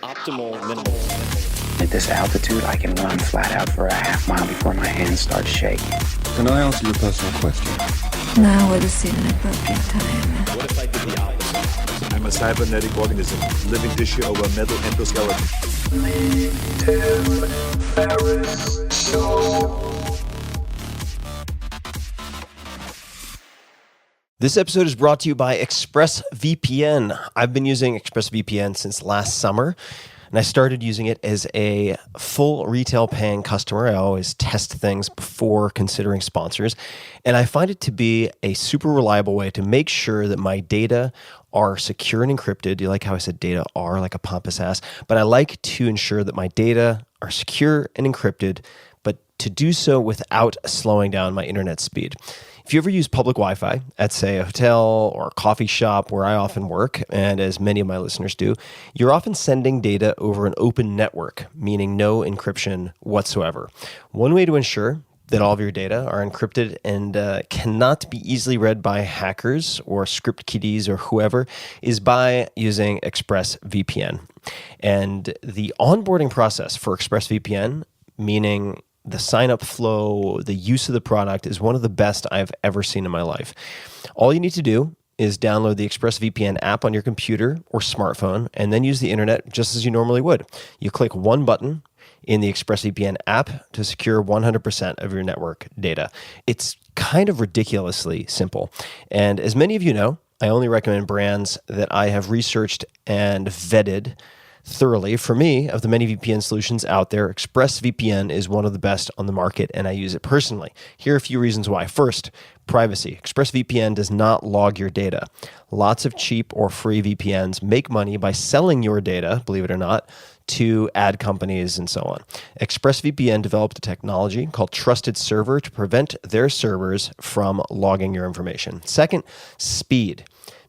Optimal minimal. At this altitude, I can run flat out for a half mile before my hands start shaking. Can I answer your personal question? Now would seem an appropriate time. What if I did the opposite? I'm a cybernetic organism, living tissue over metal endoskeleton. Ferriss Show. This episode is brought to you by ExpressVPN. I've been using ExpressVPN since last summer, and I started using it as a full retail paying customer. I always test things before considering sponsors, and I find it to be a super reliable way to make sure that my data are secure and encrypted. You like how I said data are, like a pompous ass? But I like to ensure that my data are secure and encrypted, but to do so without slowing down my internet speed. If you ever use public Wi-Fi at, say, a hotel or a coffee shop where I often work, and as many of my listeners do, you're often sending data over an open network, meaning no encryption whatsoever. One way to ensure that all of your data are encrypted and cannot be easily read by hackers or script kiddies or whoever is by using ExpressVPN. And the onboarding process for ExpressVPN, meaning the sign-up flow, the use of the product, is one of the best I've ever seen in my life. All you need to do is download the ExpressVPN app on your computer or smartphone and then use the internet just as you normally would. You click one button in the ExpressVPN app to secure 100% of your network data. It's kind of ridiculously simple. And as many of you know, I only recommend brands that I have researched and vetted thoroughly. For me, of the many VPN solutions out there, ExpressVPN is one of the best on the market, and I use it personally. Here are a few reasons why. First, privacy. ExpressVPN does not log your data. Lots of cheap or free VPNs make money by selling your data, believe it or not, to ad companies and so on. ExpressVPN developed a technology called Trusted Server to prevent their servers from logging your information. Second, speed.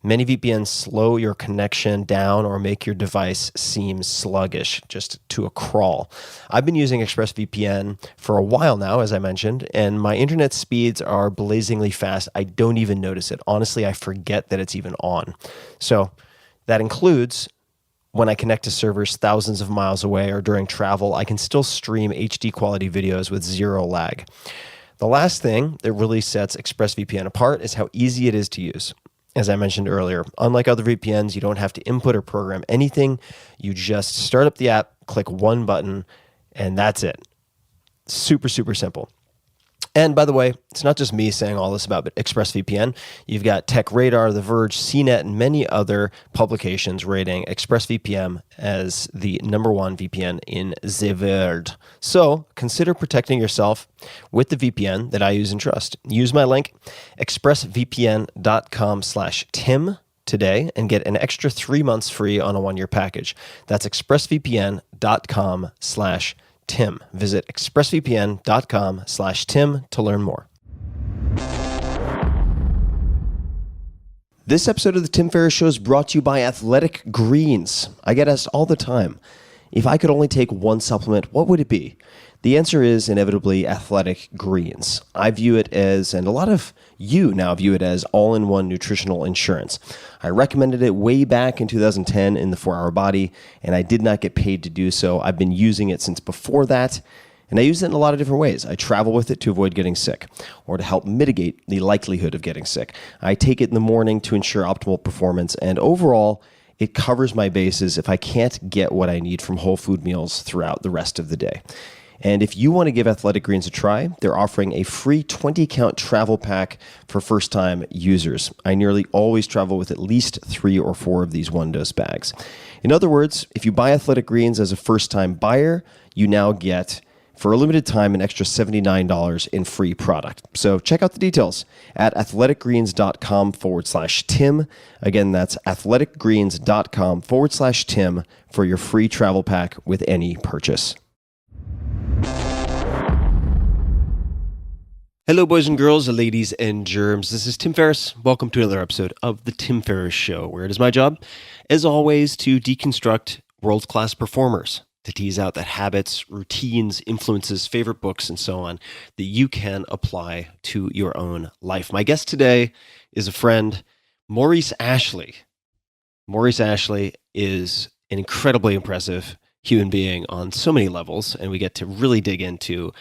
Many VPNs slow your connection down or make your device seem sluggish, just to a crawl. I've been using ExpressVPN for a while now, as I mentioned, and my internet speeds are blazingly fast. I don't even notice it. Honestly, I forget that it's even on. So that includes when I connect to servers thousands of miles away or during travel, I can still stream HD quality videos with zero lag. The last thing that really sets ExpressVPN apart is how easy it is to use. As I mentioned earlier, unlike other VPNs, you don't have to input or program anything. You just start up the app, click one button, and that's it. Super, super simple. And by the way, it's not just me saying all this about ExpressVPN. You've got TechRadar, The Verge, CNET, and many other publications rating ExpressVPN as the #1 VPN in the world. So consider protecting yourself with the VPN that I use and trust. Use my link, expressvpn.com/Tim today and get an extra 3 months free on a 1-year package. That's expressvpn.com/Tim. Visit expressvpn.com/Tim to learn more. This episode of The Tim Ferriss Show is brought to you by Athletic Greens. I get asked all the time, if I could only take one supplement, what would it be? The answer is inevitably Athletic Greens. I view it as, and a lot of you now view it as, all-in-one nutritional insurance. I recommended it way back in 2010 in the 4-Hour Body, and I did not get paid to do so. I've been using it since before that, and I use it in a lot of different ways. I travel with it to avoid getting sick, or to help mitigate the likelihood of getting sick. I take it in the morning to ensure optimal performance, and overall, it covers my bases if I can't get what I need from whole food meals throughout the rest of the day. And if you want to give Athletic Greens a try, they're offering a free 20-count travel pack for first-time users. I nearly always travel with at least 3 or 4 of these one-dose bags. In other words, if you buy Athletic Greens as a first-time buyer, you now get, for a limited time, an extra $79 in free product. So check out the details at athleticgreens.com/Tim. Again, that's athleticgreens.com/Tim for your free travel pack with any purchase. Hello, boys and girls, ladies and germs. This is Tim Ferriss. Welcome to another episode of The Tim Ferriss Show, where it is my job, as always, to deconstruct world-class performers, to tease out that habits, routines, influences, favorite books, and so on that you can apply to your own life. My guest today is a friend, Maurice Ashley. Maurice Ashley is an incredibly impressive human being on so many levels, and we get to really dig into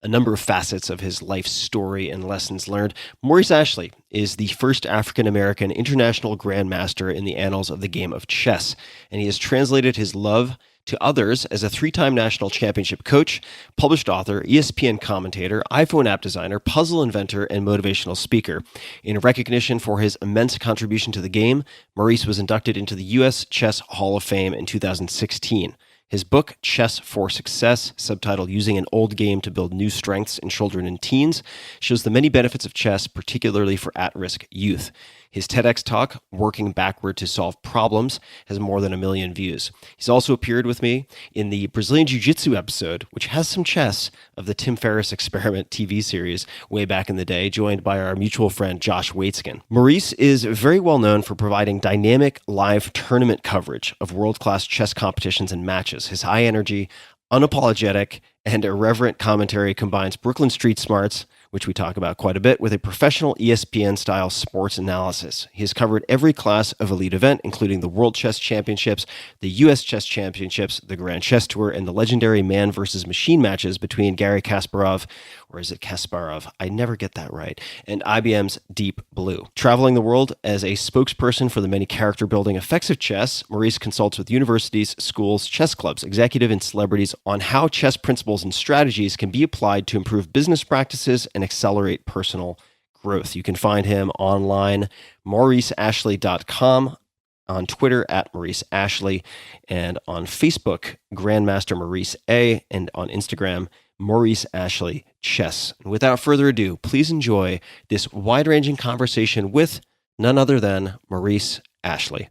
a number of facets of his life story and lessons learned. Maurice Ashley is the first African-American international grandmaster in the annals of the game of chess, and he has translated his love to others as a 3-time national championship coach, published author, ESPN commentator, iPhone app designer, puzzle inventor, and motivational speaker. In recognition for his immense contribution to the game, Maurice was inducted into the U.S. Chess Hall of Fame in 2016. His book, Chess for Success, subtitled Using an Old Game to Build New Strengths in Children and Teens, shows the many benefits of chess, particularly for at-risk youth. His TEDx talk, Working Backward to Solve Problems, has more than 1 million views. He's also appeared with me in the Brazilian Jiu-Jitsu episode, which has some chess, of the Tim Ferriss Experiment TV series way back in the day, joined by our mutual friend Josh Waitzkin. Maurice is very well known for providing dynamic live tournament coverage of world-class chess competitions and matches. His high energy, unapologetic, and irreverent commentary combines Brooklyn street smarts, which we talk about quite a bit, with a professional ESPN-style sports analysis. He has covered every class of elite event, including the World Chess Championships, the U.S. Chess Championships, the Grand Chess Tour, and the legendary man versus machine matches between Garry Kasparov, or is it Kasparov? I never get that right, and IBM's Deep Blue. Traveling the world as a spokesperson for the many character-building effects of chess, Maurice consults with universities, schools, chess clubs, executive and celebrities on how chess principles and strategies can be applied to improve business practices and accelerate personal growth. You can find him online, mauriceashley.com, on Twitter at Maurice Ashley, and on Facebook, Grandmaster Maurice A, and on Instagram, Maurice Ashley Chess. And without further ado, please enjoy this wide-ranging conversation with none other than Maurice Ashley.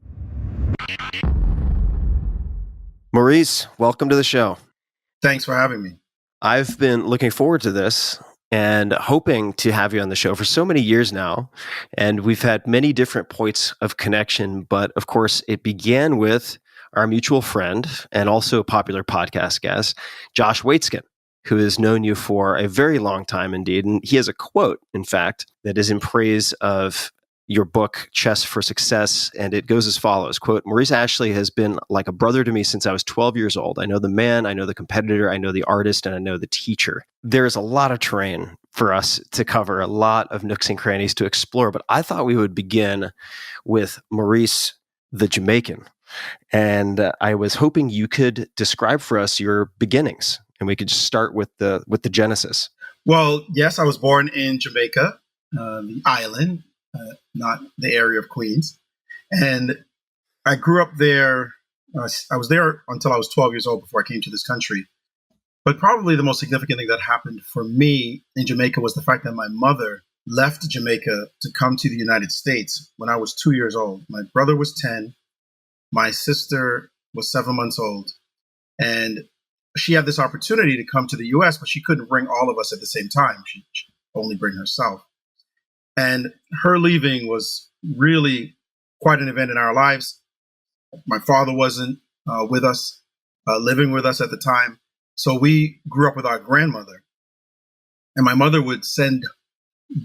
Maurice, welcome to the show. Thanks for having me. I've been looking forward to this and hoping to have you on the show for so many years now. And we've had many different points of connection, but of course it began with our mutual friend and also a popular podcast guest, Josh Waitzkin, who has known you for a very long time indeed. And he has a quote, in fact, that is in praise of your book, Chess for Success, and it goes as follows, quote, Maurice Ashley has been like a brother to me since I was 12 years old. I know the man, I know the competitor, I know the artist, and I know the teacher. There's a lot of terrain for us to cover, a lot of nooks and crannies to explore, but I thought we would begin with Maurice the Jamaican. And I was hoping you could describe for us your beginnings, and we could just start with the genesis. Well, yes, I was born in Jamaica, the island, not the area of Queens. And I grew up there. I was there until I was 12 years old before I came to this country. But probably the most significant thing that happened for me in Jamaica was the fact that my mother left Jamaica to come to the United States when I was 2 years old. My brother was 10. My sister was 7 months old. And she had this opportunity to come to the U.S., but she couldn't bring all of us at the same time. She only bring herself. And her leaving was really quite an event in our lives. My father wasn't with us, living with us at the time. So we grew up with our grandmother. And my mother would send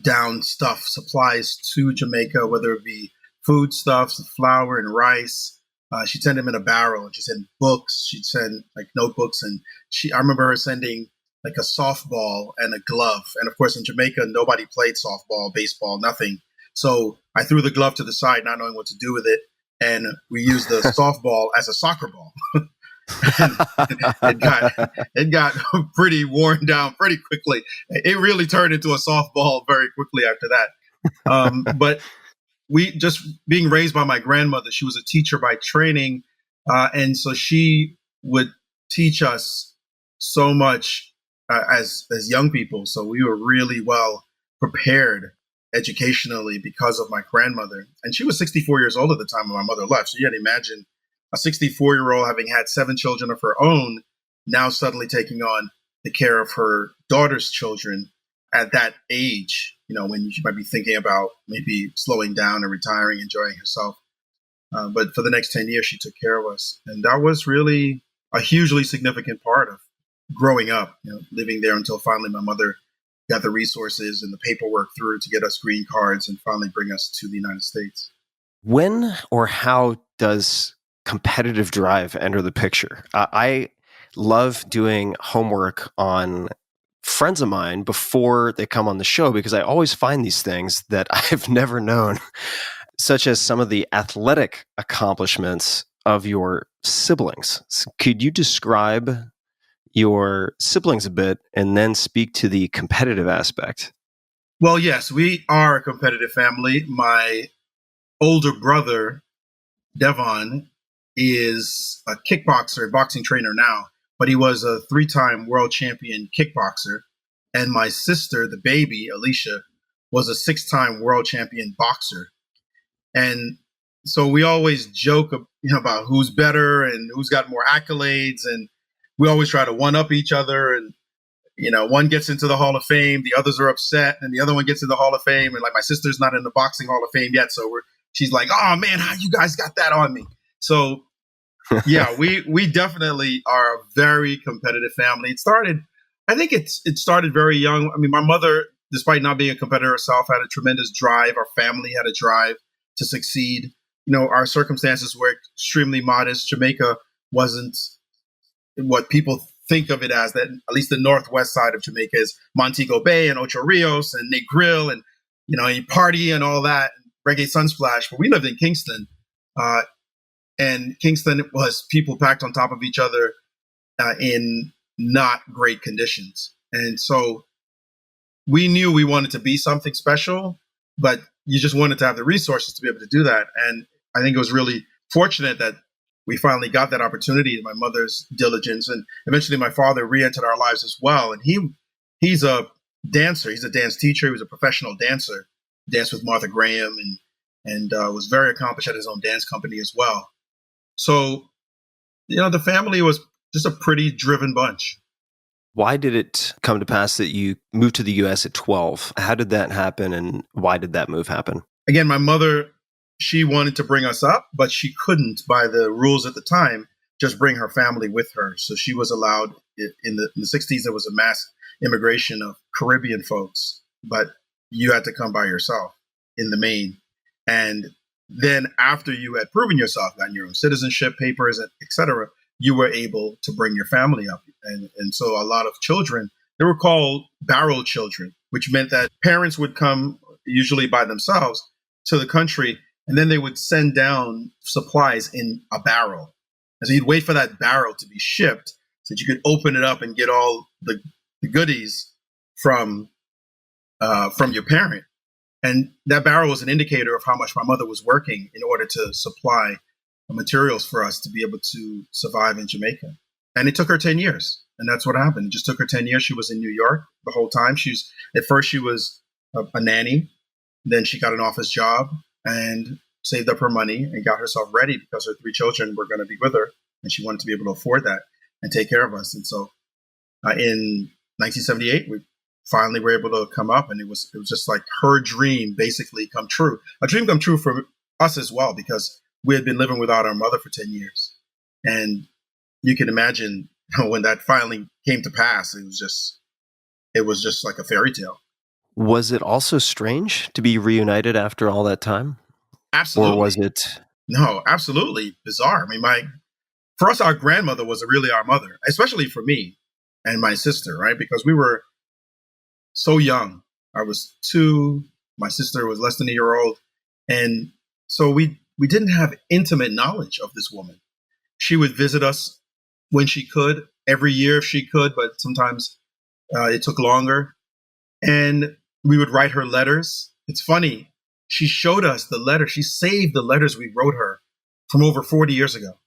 down supplies to Jamaica, whether it be foodstuffs, flour and rice. She'd send them in a barrel, and she'd send books. She'd send like notebooks. And I remember her sending like a softball and a glove. And of course, in Jamaica, nobody played softball, baseball, nothing. So I threw the glove to the side, not knowing what to do with it. And we used the softball as a soccer ball. it got pretty worn down pretty quickly. It really turned into a softball very quickly after that. But we just being raised by my grandmother, she was a teacher by training. And so she would teach us so much as young people. So we were really well prepared educationally because of my grandmother. And she was 64 years old at the time when my mother left. So you can imagine a 64-year-old having had 7 children of her own, now suddenly taking on the care of her daughter's children at that age, when she might be thinking about maybe slowing down and retiring, enjoying herself. But for the next 10 years, she took care of us. And that was really a hugely significant part of growing up, living there until finally my mother got the resources and the paperwork through to get us green cards and finally bring us to the United States. When or how does competitive drive enter the picture? I love doing homework on friends of mine before they come on the show because I always find these things that I've never known, such as some of the athletic accomplishments of your siblings. So could you describe your siblings a bit and then speak to the competitive aspect? Well, yes, we are a competitive family. My older brother, Devon, is a kickboxer, boxing trainer now, but he was a 3-time world champion kickboxer. And my sister, the baby, Alicia, was a 6-time world champion boxer. And so we always joke, about who's better and who's got more accolades. And we always try to one up each other. And, one gets into the Hall of Fame, the others are upset, and the other one gets in the Hall of Fame. And like my sister's not in the boxing Hall of Fame yet. So she's like, oh man, how you guys got that on me? So yeah, we definitely are a very competitive family. I think it started very young. I mean, my mother, despite not being a competitor herself, had a tremendous drive. Our family had a drive to succeed. Our circumstances were extremely modest. Jamaica wasn't what people think of it as, that at least the northwest side of Jamaica is Montego Bay and Ocho Rios and Negril and, you party and all that, reggae sunsplash. But we lived in Kingston, and Kingston was people packed on top of each other in not great conditions. And so we knew we wanted to be something special, but you just wanted to have the resources to be able to do that. And I think it was really fortunate that we finally got that opportunity, my mother's diligence. And eventually my father re-entered our lives as well. And he's a dancer. He's a dance teacher. He was a professional dancer. Danced with Martha Graham and was very accomplished at his own dance company as well. So, the family was just a pretty driven bunch. Why did it come to pass that you moved to the U.S. at 12? How did that happen, and why did that move happen? Again, my mother, she wanted to bring us up, but she couldn't, by the rules at the time, just bring her family with her. So she was allowed, in the 60s, there was a mass immigration of Caribbean folks, but you had to come by yourself in the main. And then after you had proven yourself, gotten your own citizenship papers, et cetera, you were able to bring your family up. And so a lot of children, they were called barrel children, which meant that parents would come, usually by themselves, to the country, and then they would send down supplies in a barrel. And so you'd wait for that barrel to be shipped so that you could open it up and get all the goodies from your parent. And that barrel was an indicator of how much my mother was working in order to supply materials for us to be able to survive in Jamaica. And it took her 10 years. And that's what happened. It just took her 10 years. She was in New York the whole time. At first she was a nanny. Then she got an office job and saved up her money and got herself ready because her 3 children were going to be with her. And she wanted to be able to afford that and take care of us. And so in 1978, we finally were able to come up, and it was just like her dream basically come true. A dream come true for us as well, because we had been living without our mother for 10 years. And you can imagine when that finally came to pass, it was just like a fairy tale. Was it also strange to be reunited after all that time? Absolutely. Or was it? No, absolutely bizarre. I mean, for us, our grandmother was really our mother, especially for me and my sister, right? Because we were so young. I was 2. My sister was less than a year old. And so we didn't have intimate knowledge of this woman. She would visit us when she could, every year if she could, but sometimes it took longer. And we would write her letters. It's funny. She showed us the letter. She saved the letters we wrote her from over 40 years ago.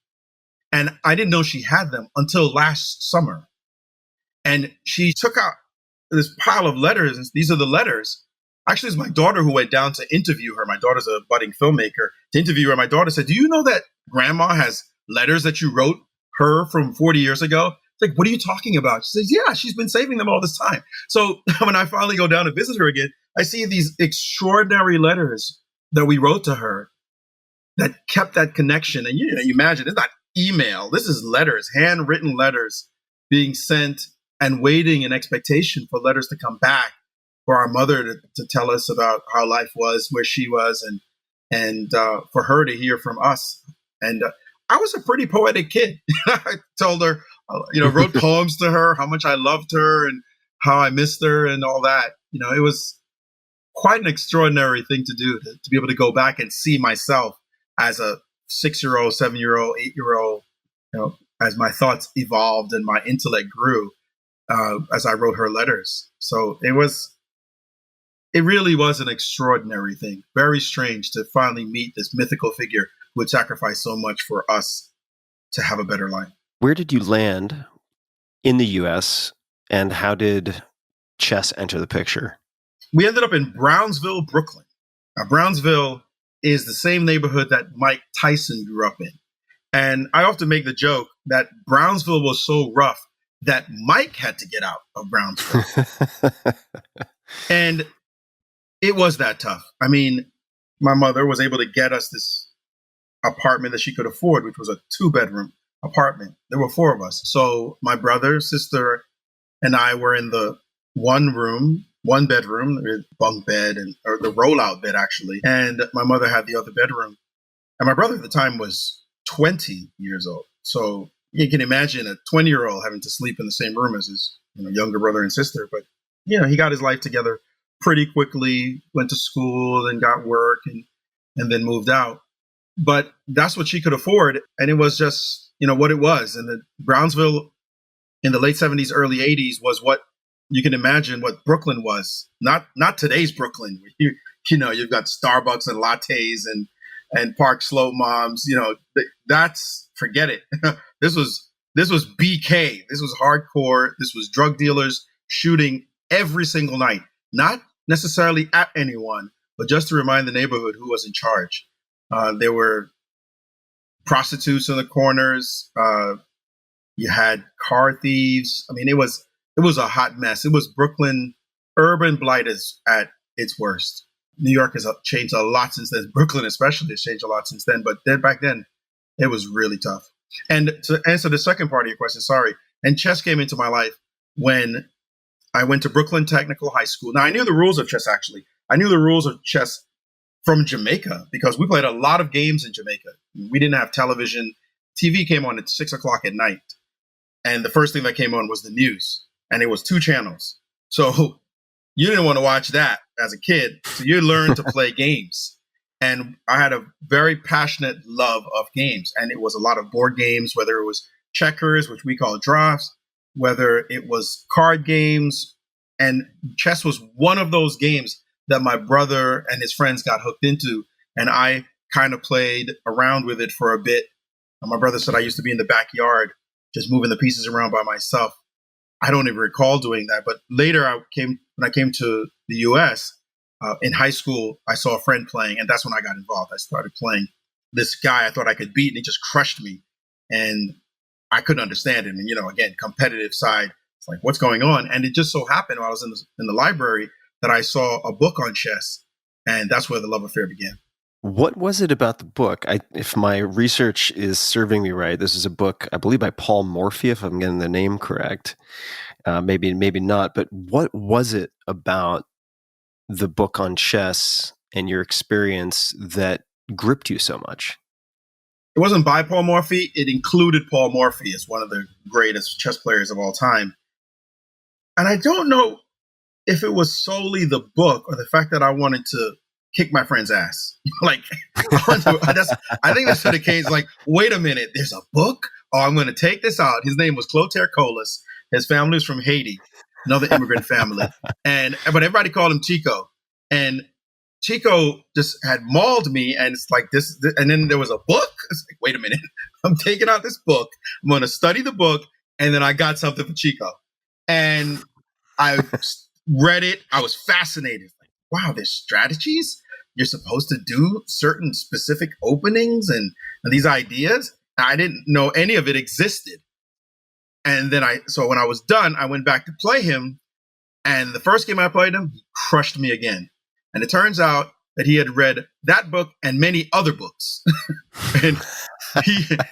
And I didn't know she had them until last summer. And she took out this pile of letters. And these are the letters. Actually, it's my daughter who went down to interview her. My daughter's a budding filmmaker. To interview her, my daughter said, "Do you know that grandma has letters that you wrote her from 40 years ago?" It's like, "What are you talking about?" She says, "Yeah, she's been saving them all this time." So when I finally go down to visit her again, I see these extraordinary letters that we wrote to her that kept that connection. And you imagine, it's not email. This is letters, handwritten letters being sent and waiting in expectation for letters to come back for our mother to tell us about how life was, where she was, and for her to hear from us. And I was a pretty poetic kid. I told her, wrote poems to her, how much I loved her and how I missed her and all that. It was quite an extraordinary thing to do, to be able to go back and see myself as a 6-year-old, 7-year-old, 8-year-old, as my thoughts evolved and my intellect grew as I wrote her letters. So it really was an extraordinary thing. Very strange to finally meet this mythical figure who would sacrifice so much for us to have a better life. Where did you land in the U.S. and how did chess enter the picture? We ended up in Brownsville, Brooklyn. Now, Brownsville is the same neighborhood that Mike Tyson grew up in. And I often make the joke that Brownsville was so rough that Mike had to get out of Brownsville. And it was that tough. I mean, my mother was able to get us this apartment that she could afford, which was a 2-bedroom apartment. There were 4 of us. So my brother, sister, and I were in the 1-bedroom, bunk bed, or the rollout bed, actually. And my mother had the other bedroom. And my brother at the time was 20 years old. So you can imagine a 20-year-old having to sleep in the same room as his younger brother and sister. But, he got his life together pretty quickly, went to school and got work and then moved out. But that's what she could afford. And it was just, what it was. And the Brownsville in the late 70s, early 80s was what you can imagine what Brooklyn was. Not today's Brooklyn. You've got Starbucks and lattes and Park Slope moms. That's, forget it. This was BK. This was hardcore. This was drug dealers shooting every single night. Not necessarily at anyone, but just to remind the neighborhood who was in charge. There were prostitutes in the corners. You had car thieves. I mean, it was a hot mess. It was Brooklyn. Urban blight is at its worst. New York has changed a lot since then. Brooklyn especially has changed a lot since then. But back then, it was really tough. And to answer the second part of your question, and chess came into my life when I went to Brooklyn Technical High School. Now, I knew the rules of chess, actually. I knew the rules of chess from Jamaica because we played a lot of games in Jamaica. We didn't have television. TV came on at 6 o'clock at night. And the first thing that came on was the news. And it was 2 channels. So you didn't want to watch that as a kid. So you learned to play games. And I had a very passionate love of games. And it was a lot of board games, whether it was checkers, which we call drafts, whether it was card games. And chess was one of those games that my brother and his friends got hooked into. And I kind of played around with it for a bit. And my brother said I used to be in the backyard, just moving the pieces around by myself. I don't even recall doing that. But later, when I came to the U.S., in high school, I saw a friend playing, and that's when I got involved. I started playing this guy I thought I could beat, and he just crushed me. And I couldn't understand him. And, again, competitive side, it's like, what's going on? And it just so happened while I was in the library that I saw a book on chess, and that's where the love affair began. What was it about the book? If my research is serving me right, this is a book, I believe, by Paul Morphy, if I'm getting the name correct. Maybe not. But what was it about the book on chess and your experience that gripped you so much? It wasn't by Paul Morphy. It included Paul Morphy as one of the greatest chess players of all time. And I don't know if it was solely the book or the fact that I wanted to kick my friend's ass. I think that's the case. Like, wait a minute, there's a book? Oh, I'm going to take this out. His name was Clotaire Colas. His family was from Haiti, another immigrant family. But everybody called him Chico. And Chico just had mauled me. And it's like this. And then there was a book. It's like, wait a minute. I'm taking out this book. I'm going to study the book. And then I got something for Chico. And I read it. I was fascinated. Like, wow, there's strategies. You're supposed to do certain specific openings and these ideas. I didn't know any of it existed. And then so when I was done, I went back to play him. And the first game I played him, he crushed me again. And it turns out that he had read that book and many other books. And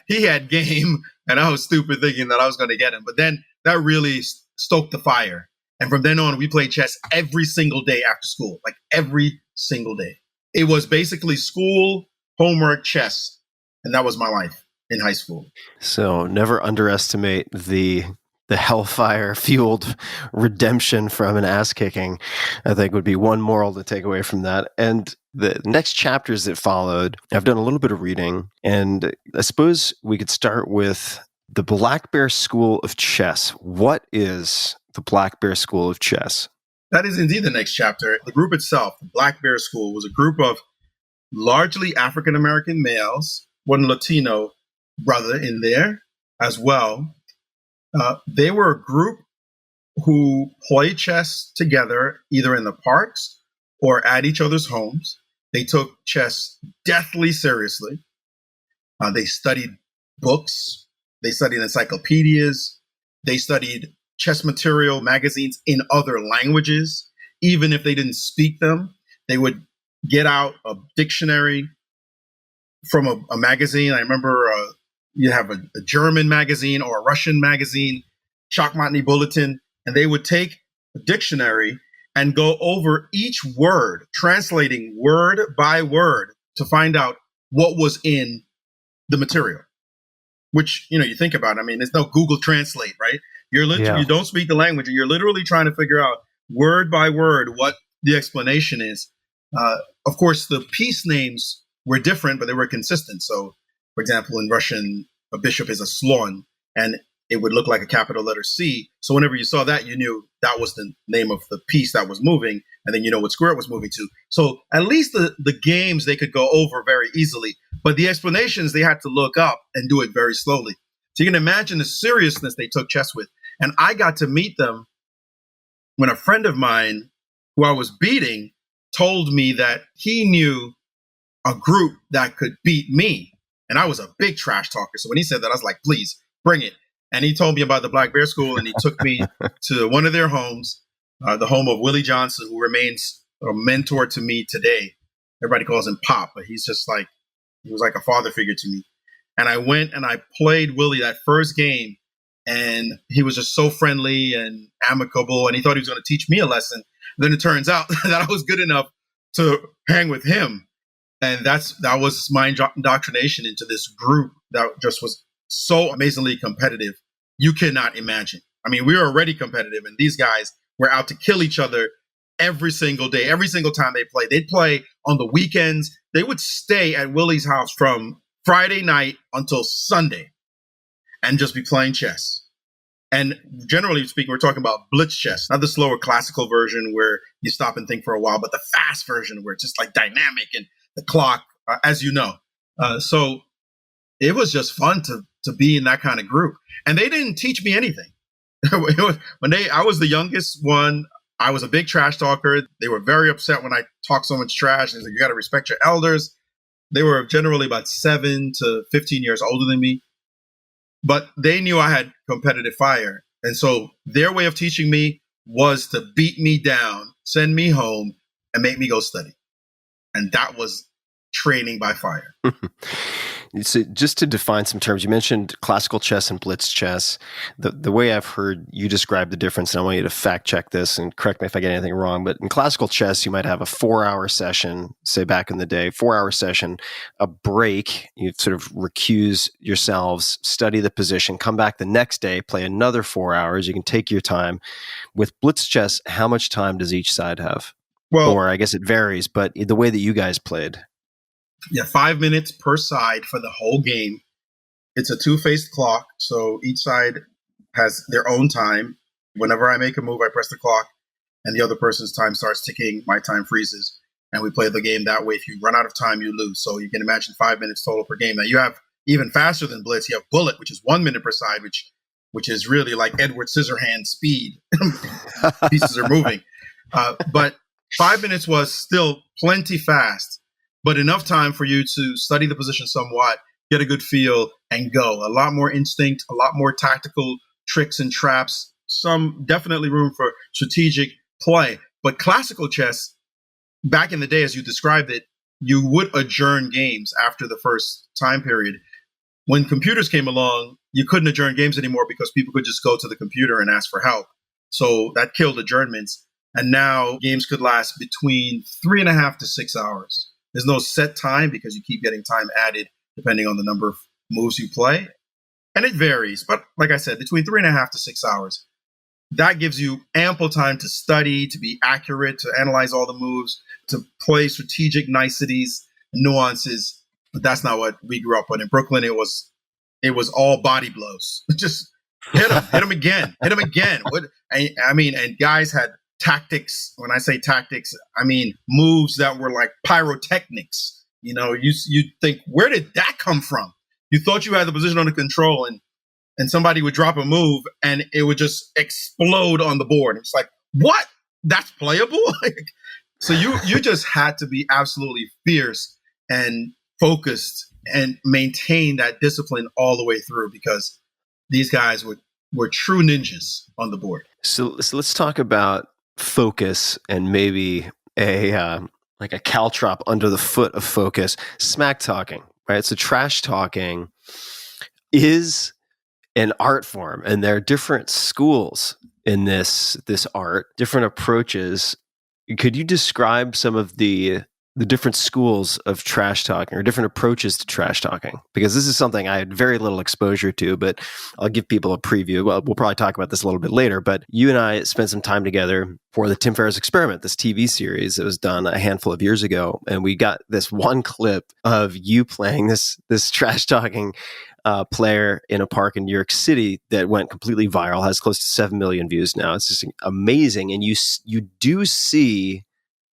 he had game, and I was stupid thinking that I was going to get him. But then that really stoked the fire. And from then on, we played chess every single day after school, like every single day. It was basically school, homework, chess. And that was my life. in high school. So never underestimate the hellfire fueled redemption from an ass kicking. I think would be one moral to take away from that. And the next chapters that followed, I've done a little bit of reading, and I suppose we could start with the Black Bear School of Chess. What is the Black Bear School of Chess? That is indeed the next chapter. The group itself, the Black Bear School, was a group of largely African-American males, one Latino brother in there as well. They were a group who played chess together, either in the parks or at each other's homes. They took chess deathly seriously. They studied books. They studied encyclopedias. They studied chess material, magazines in other languages. Even if they didn't speak them, they would get out a dictionary from a magazine. I remember you have a German magazine or a Russian magazine, Shachmatny Bulletin, and they would take a dictionary and go over each word, translating word by word to find out what was in the material. Which, you think about it. I mean, there's no Google Translate, right? You don't speak the language, and you're literally trying to figure out word by word what the explanation is. Of course, the piece names were different, but they were consistent. So, for example, in Russian, a bishop is a slon, and it would look like a capital letter C. So whenever you saw that, you knew that was the name of the piece that was moving, and then you know what square it was moving to. So at least the games they could go over very easily, but the explanations they had to look up and do it very slowly. So you can imagine the seriousness they took chess with. And I got to meet them when a friend of mine who I was beating told me that he knew a group that could beat me. And I was a big trash talker. So when he said that, I was like, please bring it. And he told me about the Black Bear School, and he took me to one of their homes, the home of Willie Johnson, who remains a mentor to me today. Everybody calls him Pop, but he was like a father figure to me. And I went and I played Willie that first game, and he was just so friendly and amicable, and he thought he was going to teach me a lesson. Then it turns out that I was good enough to hang with him. And that was my indoctrination into this group that just was so amazingly competitive. You cannot imagine. I mean, we were already competitive, and these guys were out to kill each other every single day, every single time they played. They'd play on the weekends. They would stay at Willie's house from Friday night until Sunday and just be playing chess. And generally speaking, we're talking about blitz chess, not the slower classical version where you stop and think for a while, but the fast version where it's just like dynamic and the clock, as you know. So it was just fun to be in that kind of group. And they didn't teach me anything. I was the youngest one, I was a big trash talker. They were very upset when I talked so much trash. They said, you got to respect your elders. They were generally about 7 to 15 years older than me. But they knew I had competitive fire. And so their way of teaching me was to beat me down, send me home, and make me go study. And that was training by fire. So just to define some terms, you mentioned classical chess and blitz chess. The way I've heard you describe the difference, and I want you to fact check this and correct me if I get anything wrong, but in classical chess, you might have a 4-hour session, say back in the day, 4-hour session, a break, you sort of recuse yourselves, study the position, come back the next day, play another 4 hours. You can take your time. With blitz chess, how much time does each side have? Well, or I guess it varies, but the way that you guys played. Yeah, 5 minutes per side for the whole game. It's a 2-faced clock, so each side has their own time. Whenever I make a move, I press the clock, and the other person's time starts ticking. My time freezes, and we play the game that way. If you run out of time, you lose. So you can imagine 5 minutes total per game. Now you have even faster than Blitz. You have Bullet, which is 1 minute per side, which is really like Edward Scissorhands speed. Pieces are moving, but 5 minutes was still plenty fast. But enough time for you to study the position somewhat, get a good feel, and go. A lot more instinct, a lot more tactical tricks and traps, some definitely room for strategic play. But classical chess, back in the day, as you described it, you would adjourn games after the first time period. When computers came along, you couldn't adjourn games anymore because people could just go to the computer and ask for help. So that killed adjournments. And now games could last between 3.5 to 6 hours. There's no set time because you keep getting time added depending on the number of moves you play. And it varies. But like I said, between 3.5 to 6 hours. That gives you ample time to study, to be accurate, to analyze all the moves, to play strategic niceties, nuances. But that's not what we grew up on. In Brooklyn, it was all body blows. Just hit him again, hit him again. And guys had tactics. When I say tactics, I mean moves that were like pyrotechnics. You think, where did that come from? You thought you had the position under control, and somebody would drop a move and it would just explode on the board. It's like, what? That's playable? So you just had to be absolutely fierce and focused and maintain that discipline all the way through, because these guys were true ninjas on the board. So let's talk about focus and maybe a caltrop under the foot of focus. Smack talking, right? So trash talking is an art form, and there are different schools in this art, different approaches. Could you describe some of the different schools of trash talking or different approaches to trash talking? Because this is something I had very little exposure to, but I'll give people a preview. Well, we'll probably talk about this a little bit later, but you and I spent some time together for the Tim Ferriss Experiment, this TV series that was done a handful of years ago. And we got this one clip of you playing this trash talking player in a park in New York City that went completely viral, has close to 7 million views now. It's just amazing. And you do see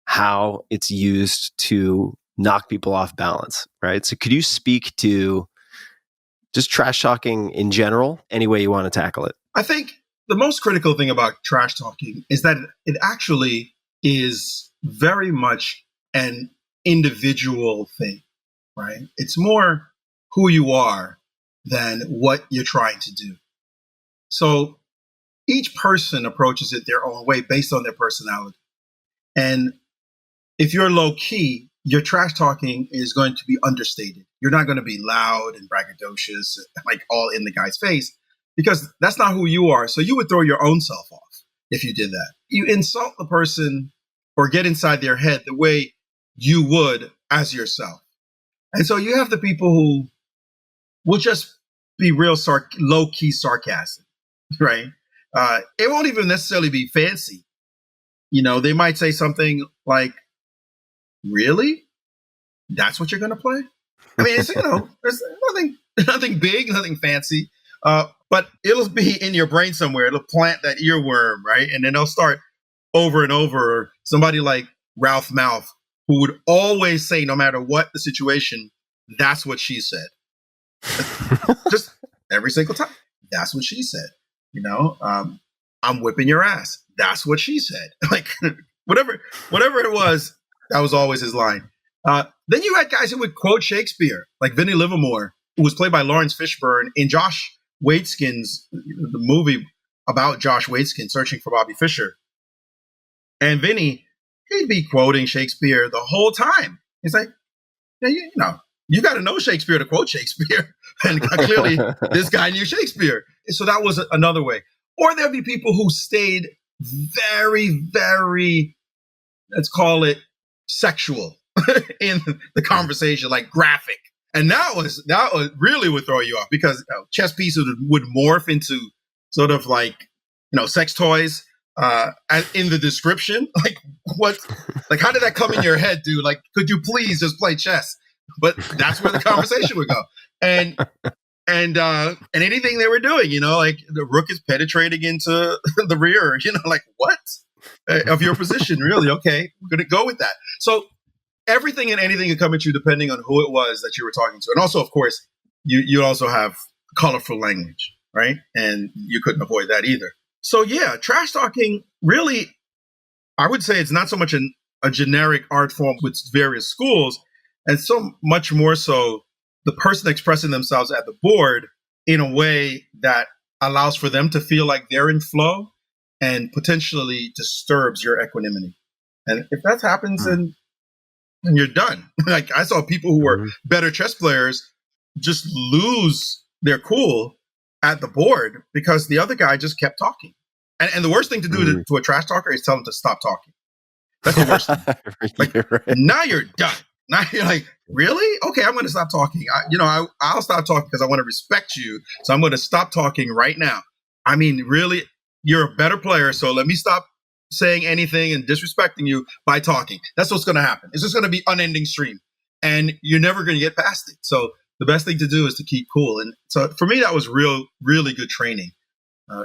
how it's used to knock people off balance, right? So could you speak to just trash talking in general, any way you want to tackle it? I think the most critical thing about trash talking is that it actually is very much an individual thing, right? It's more who you are than what you're trying to do. So each person approaches it their own way based on their personality. And if you're low key, your trash talking is going to be understated. You're not going to be loud and braggadocious, like all in the guy's face, because that's not who you are. So you would throw your own self off if you did that. You insult the person or get inside their head the way you would as yourself. And so you have the people who will just be real low key sarcasm, right? It won't even necessarily be fancy. They might say something like, really? That's what you're going to play? I mean, there's nothing big, nothing fancy, but it'll be in your brain somewhere. It'll plant that earworm, right? And then they'll start over and over. Somebody like Ralph Mouth, who would always say, no matter what the situation, that's what she said. Just every single time. That's what she said. I'm whipping your ass. That's what she said. Like whatever it was, that was always his line. Then you had guys who would quote Shakespeare, like Vinnie Livermore, who was played by Lawrence Fishburne in Josh Waitzkin's, the movie about Josh Waitzkin searching for Bobby Fischer. And Vinnie, he'd be quoting Shakespeare the whole time. He's like, you got to know Shakespeare to quote Shakespeare. And clearly this guy knew Shakespeare. So that was another way. Or there'd be people who stayed very, very, let's call it sexual in the conversation, like graphic. And that was really would throw you off, because chess pieces would morph into sort of like, sex toys in the description. Like what, like how did that come in your head, dude? Like, could you please just play chess? But that's where the conversation would go. And anything they were doing, like the rook is penetrating into the rear, like what? Of your position, really? Okay, we're going to go with that. So everything and anything could come at you depending on who it was that you were talking to. And also, of course, you also have colorful language, right? And you couldn't avoid that either. So yeah, trash talking really, I would say it's not so much a generic art form with various schools, and so much more so the person expressing themselves at the board in a way that allows for them to feel like they're in flow and potentially disturbs your equanimity. And if that happens, then you're done. Like I saw people who were better chess players just lose their cool at the board because the other guy just kept talking. And the worst thing to do to a trash talker is tell him to stop talking. That's the worst thing. Like, now you're done. Now you're like, really? Okay, I'm going to stop talking. I'll stop talking because I want to respect you. So I'm going to stop talking right now. I mean, really, you're a better player. So let me stop saying anything and disrespecting you by talking. That's what's going to happen. It's just going to be unending stream. And you're never going to get past it. So the best thing to do is to keep cool. And so for me, that was really good training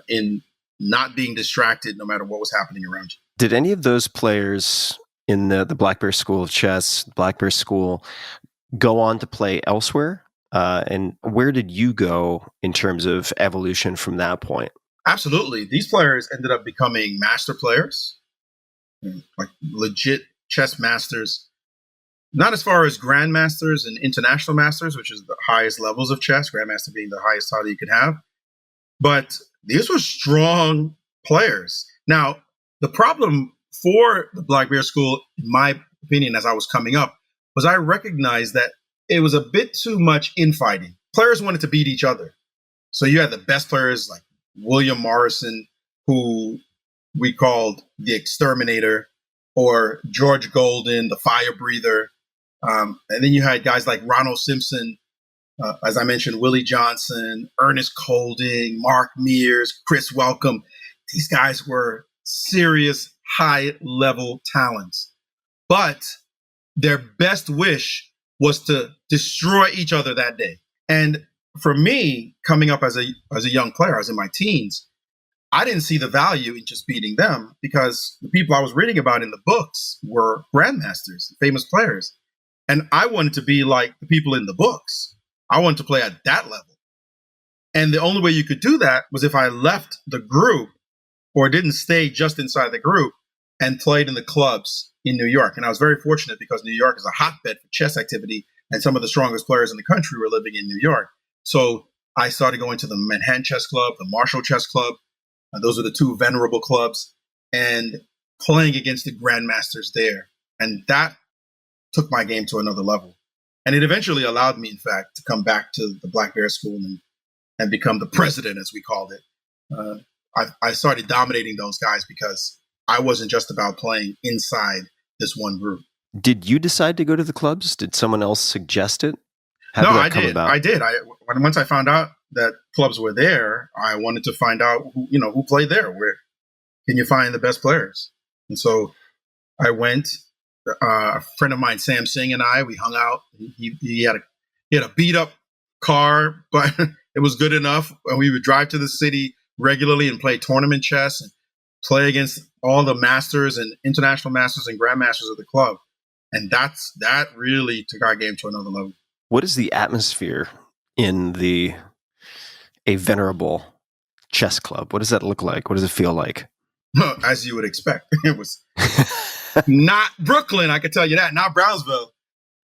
in not being distracted no matter what was happening around you. Did any of those players in the Black Bear School of Chess, Black Bear School, go on to play elsewhere? And where did you go in terms of evolution from that point? Absolutely. These players ended up becoming master players, like legit chess masters. Not as far as grandmasters and international masters, which is the highest levels of chess, grandmaster being the highest title you could have. But these were strong players. Now, the problem for the Black Bear School, in my opinion, as I was coming up, was I recognized that it was a bit too much infighting. Players wanted to beat each other. So you had the best players like William Morrison, who we called the Exterminator, or George Golden, the Fire Breather. And then you had guys like Ronald Simpson, as I mentioned, Willie Johnson, Ernest Colding, Mark Mears, Chris Welcome. These guys were serious high-level talents. But their best wish was to destroy each other that day. And for me, coming up as a young player, I was in my teens, I didn't see the value in just beating them because the people I was reading about in the books were grandmasters, famous players. And I wanted to be like the people in the books. I wanted to play at that level. And the only way you could do that was if I left the group or didn't stay just inside the group and played in the clubs in New York. And I was very fortunate because New York is a hotbed for chess activity, and some of the strongest players in the country were living in New York. So I started going to the Manhattan Chess Club, the Marshall Chess Club. Those are the two venerable clubs, and playing against the grandmasters there. And that took my game to another level. And it eventually allowed me, in fact, to come back to the Black Bear School and become the president, as we called it. I started dominating those guys because I wasn't just about playing inside this one group. Did you decide to go to the clubs? Did someone else suggest it? How No, did that I come did. about? I did. Once I found out that clubs were there, I wanted to find out who played there. Where can you find the best players? And so I went. A friend of mine, Sam Singh, and we hung out. He had a beat up car, but it was good enough. And we would drive to the city regularly and play tournament chess and play against all the masters and international masters and grandmasters of the club. And that really took our game to another level. What is the atmosphere in a venerable chess club? What does that look like? What does it feel like? As you would expect, it was not Brooklyn. I can tell you that. Not Brownsville.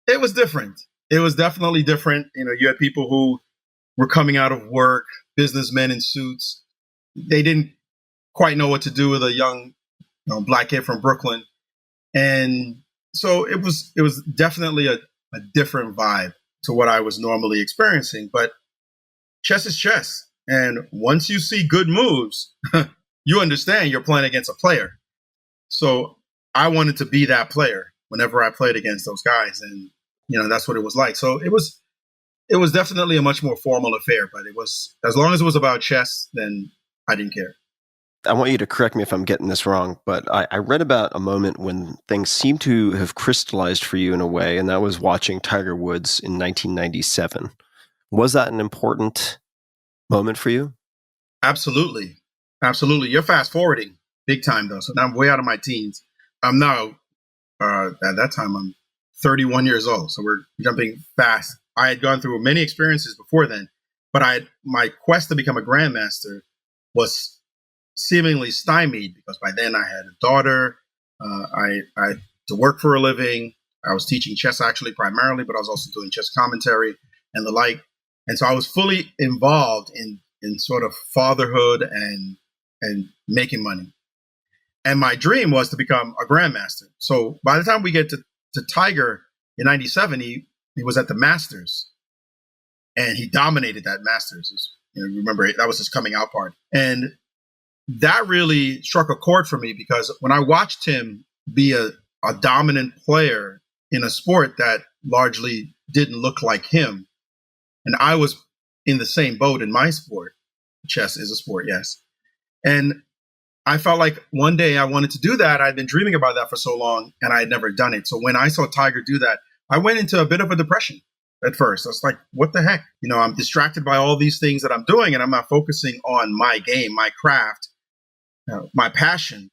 It was different. It was definitely different. You had people who were coming out of work, businessmen in suits. They didn't quite know what to do with a young black kid from Brooklyn. And so it was definitely a different vibe to what I was normally experiencing. But chess is chess. And once you see good moves, you understand you're playing against a player. So I wanted to be that player whenever I played against those guys. And, that's what it was like. So it was definitely a much more formal affair, but it was, as long as it was about chess, then I didn't care. I want you to correct me if I'm getting this wrong, but I read about a moment when things seem to have crystallized for you in a way, and that was watching Tiger Woods in 1997. Was that an important moment for you? Absolutely. Absolutely. You're fast forwarding big time, though. So now I'm way out of my teens. I'm now, at that time, I'm 31 years old. So we're jumping fast. I had gone through many experiences before then, but my quest to become a grandmaster was seemingly stymied because by then I had a daughter. I had to work for a living. I was teaching chess actually primarily, but I was also doing chess commentary and the like. And so I was fully involved in sort of fatherhood and making money. And my dream was to become a grandmaster. So by the time we get to Tiger in 97, he was at the Masters and he dominated that Masters. Remember, that was his coming out party. And that really struck a chord for me because when I watched him be a dominant player in a sport that largely didn't look like him. And I was in the same boat in my sport. Chess is a sport, yes. And I felt like one day I wanted to do that. I'd been dreaming about that for so long and I had never done it. So when I saw Tiger do that, I went into a bit of a depression at first. I was like, what the heck? You know, I'm distracted by all these things that I'm doing and I'm not focusing on my game, my craft, my passion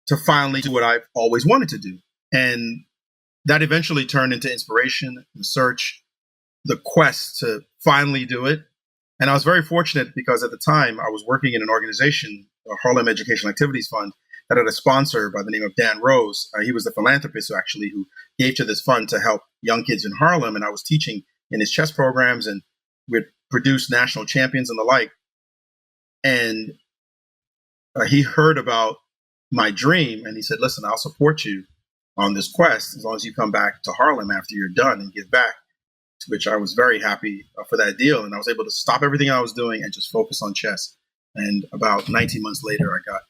to finally do what I've always wanted to do. And that eventually turned into inspiration, the search, the quest to finally do it. And I was very fortunate because at the time I was working in an organization, the Harlem Educational Activities Fund, that had a sponsor by the name of Dan Rose. He was the philanthropist who gave to this fund to help young kids in Harlem. And I was teaching in his chess programs and we'd produce national champions and the like. And he heard about my dream and he said, listen, I'll support you on this quest as long as you come back to Harlem after you're done and give back. To which I was very happy for that deal. And I was able to stop everything I was doing and just focus on chess. And about 19 months later, I got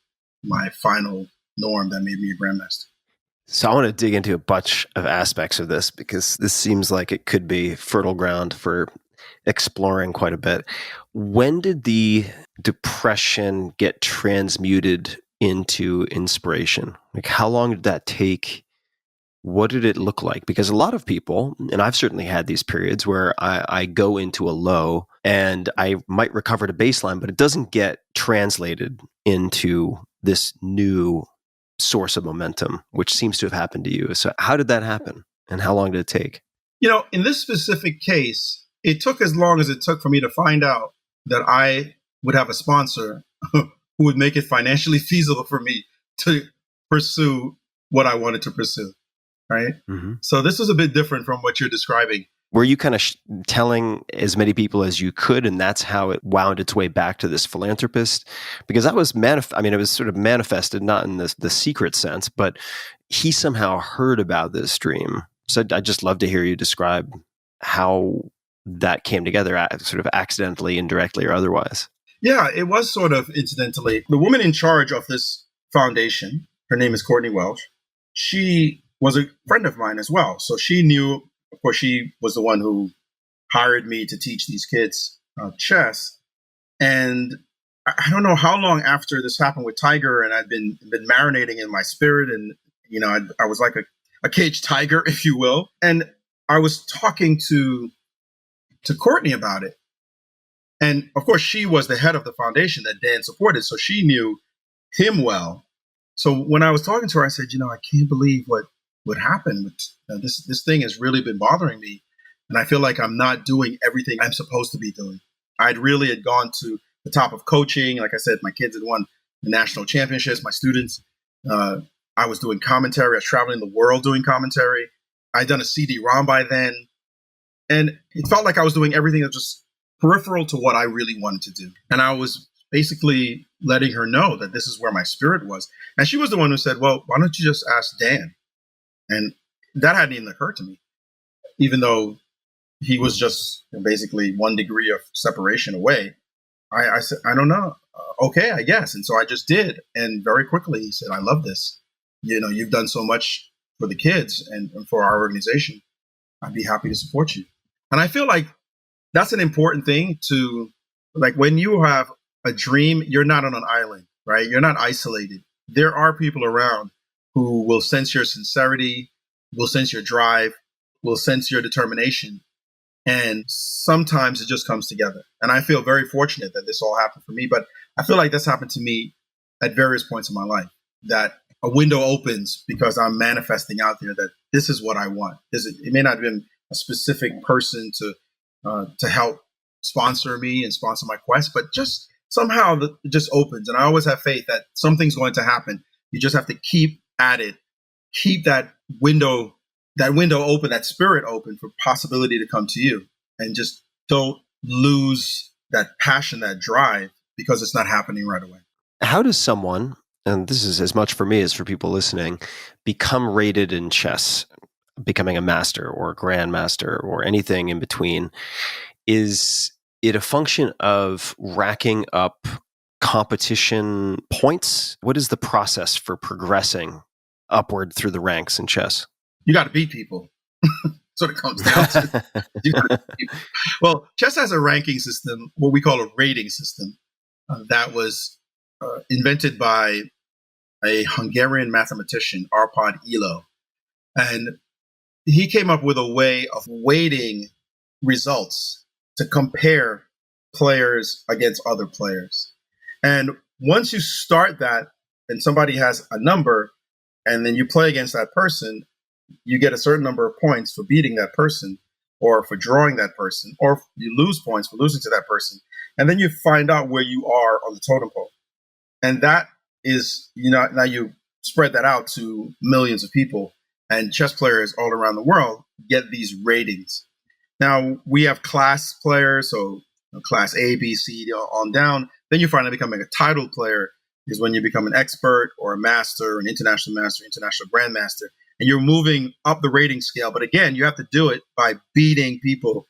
my final norm that made me a grandmaster. So I want to dig into a bunch of aspects of this because this seems like it could be fertile ground for exploring quite a bit. When did the depression get transmuted into inspiration? Like, how long did that take? What did it look like? Because a lot of people, and I've certainly had these periods where I go into a low and I might recover to baseline, but it doesn't get translated into this new source of momentum, which seems to have happened to you. So how did that happen? And how long did it take? You know, in this specific case, it took as long as it took for me to find out that I would have a sponsor who would make it financially feasible for me to pursue what I wanted to pursue. Right. Mm-hmm. So this was a bit different from what you're describing. Were you kind of telling as many people as you could, and that's how it wound its way back to this philanthropist? Because that was it was sort of manifested, not in the secret sense, but he somehow heard about this dream. So I'd just love to hear you describe how that came together, sort of accidentally, indirectly, or otherwise. Yeah, it was sort of incidentally. The woman in charge of this foundation, her name is Courtney Welch. She was a friend of mine as well. So she knew, of course, she was the one who hired me to teach these kids chess. And I don't know how long after this happened with Tiger, and I'd been marinating in my spirit. And, you know, I was like a caged tiger, if you will. And I was talking to Courtney about it. And of course, she was the head of the foundation that Dan supported. So she knew him well. So when I was talking to her, I said, you know, I can't believe what happened with this thing has really been bothering me. And I feel like I'm not doing everything I'm supposed to be doing. I'd really had gone to the top of coaching. Like I said, my kids had won the national championships, my students. I was doing commentary. I was traveling the world doing commentary. I'd done a CD-ROM by then. And it felt like I was doing everything that was just peripheral to what I really wanted to do. And I was basically letting her know that this is where my spirit was. And she was the one who said, well, why don't you just ask Dan? And that hadn't even occurred to me, even though he was just basically 1 degree of separation away. I said, I don't know. Okay, I guess. And so I just did. And very quickly he said, I love this. You know, you've done so much for the kids and for our organization. I'd be happy to support you. And I feel like that's an important thing to, like, when you have a dream, you're not on an island, right? You're not isolated. There are people around who will sense your sincerity, will sense your drive, will sense your determination. And sometimes it just comes together. And I feel very fortunate that this all happened for me. But I feel like this happened to me at various points in my life, that a window opens because I'm manifesting out there that this is what I want. It may not have been a specific person to help sponsor me and sponsor my quest, but just somehow it just opens. And I always have faith that something's going to happen. You just have to keep at it, keep that window open, that spirit open for possibility to come to you, and just don't lose that passion, that drive, because it's not happening right away. How does someone, and this is as much for me as for people listening, become rated in chess, becoming a master or a grandmaster or anything in between? Is it a function of racking up competition points? What is the process for progressing upward through the ranks in chess? you got to beat people. That's what it comes down to. You gotta beat people. Well, chess has a ranking system, what we call a rating system, that was invented by a Hungarian mathematician, Arpad Elo. And he came up with a way of weighting results to compare players against other players. And once you start that and somebody has a number and then you play against that person, you get a certain number of points for beating that person or for drawing that person, or you lose points for losing to that person. And then you find out where you are on the totem pole. And that is, now you spread that out to millions of people, and chess players all around the world get these ratings. Now, we have class players, so class A, B, C, on down. Then you finally becoming a title player is when you become an expert or a master, an international master, international grandmaster, and you're moving up the rating scale. But again, you have to do it by beating people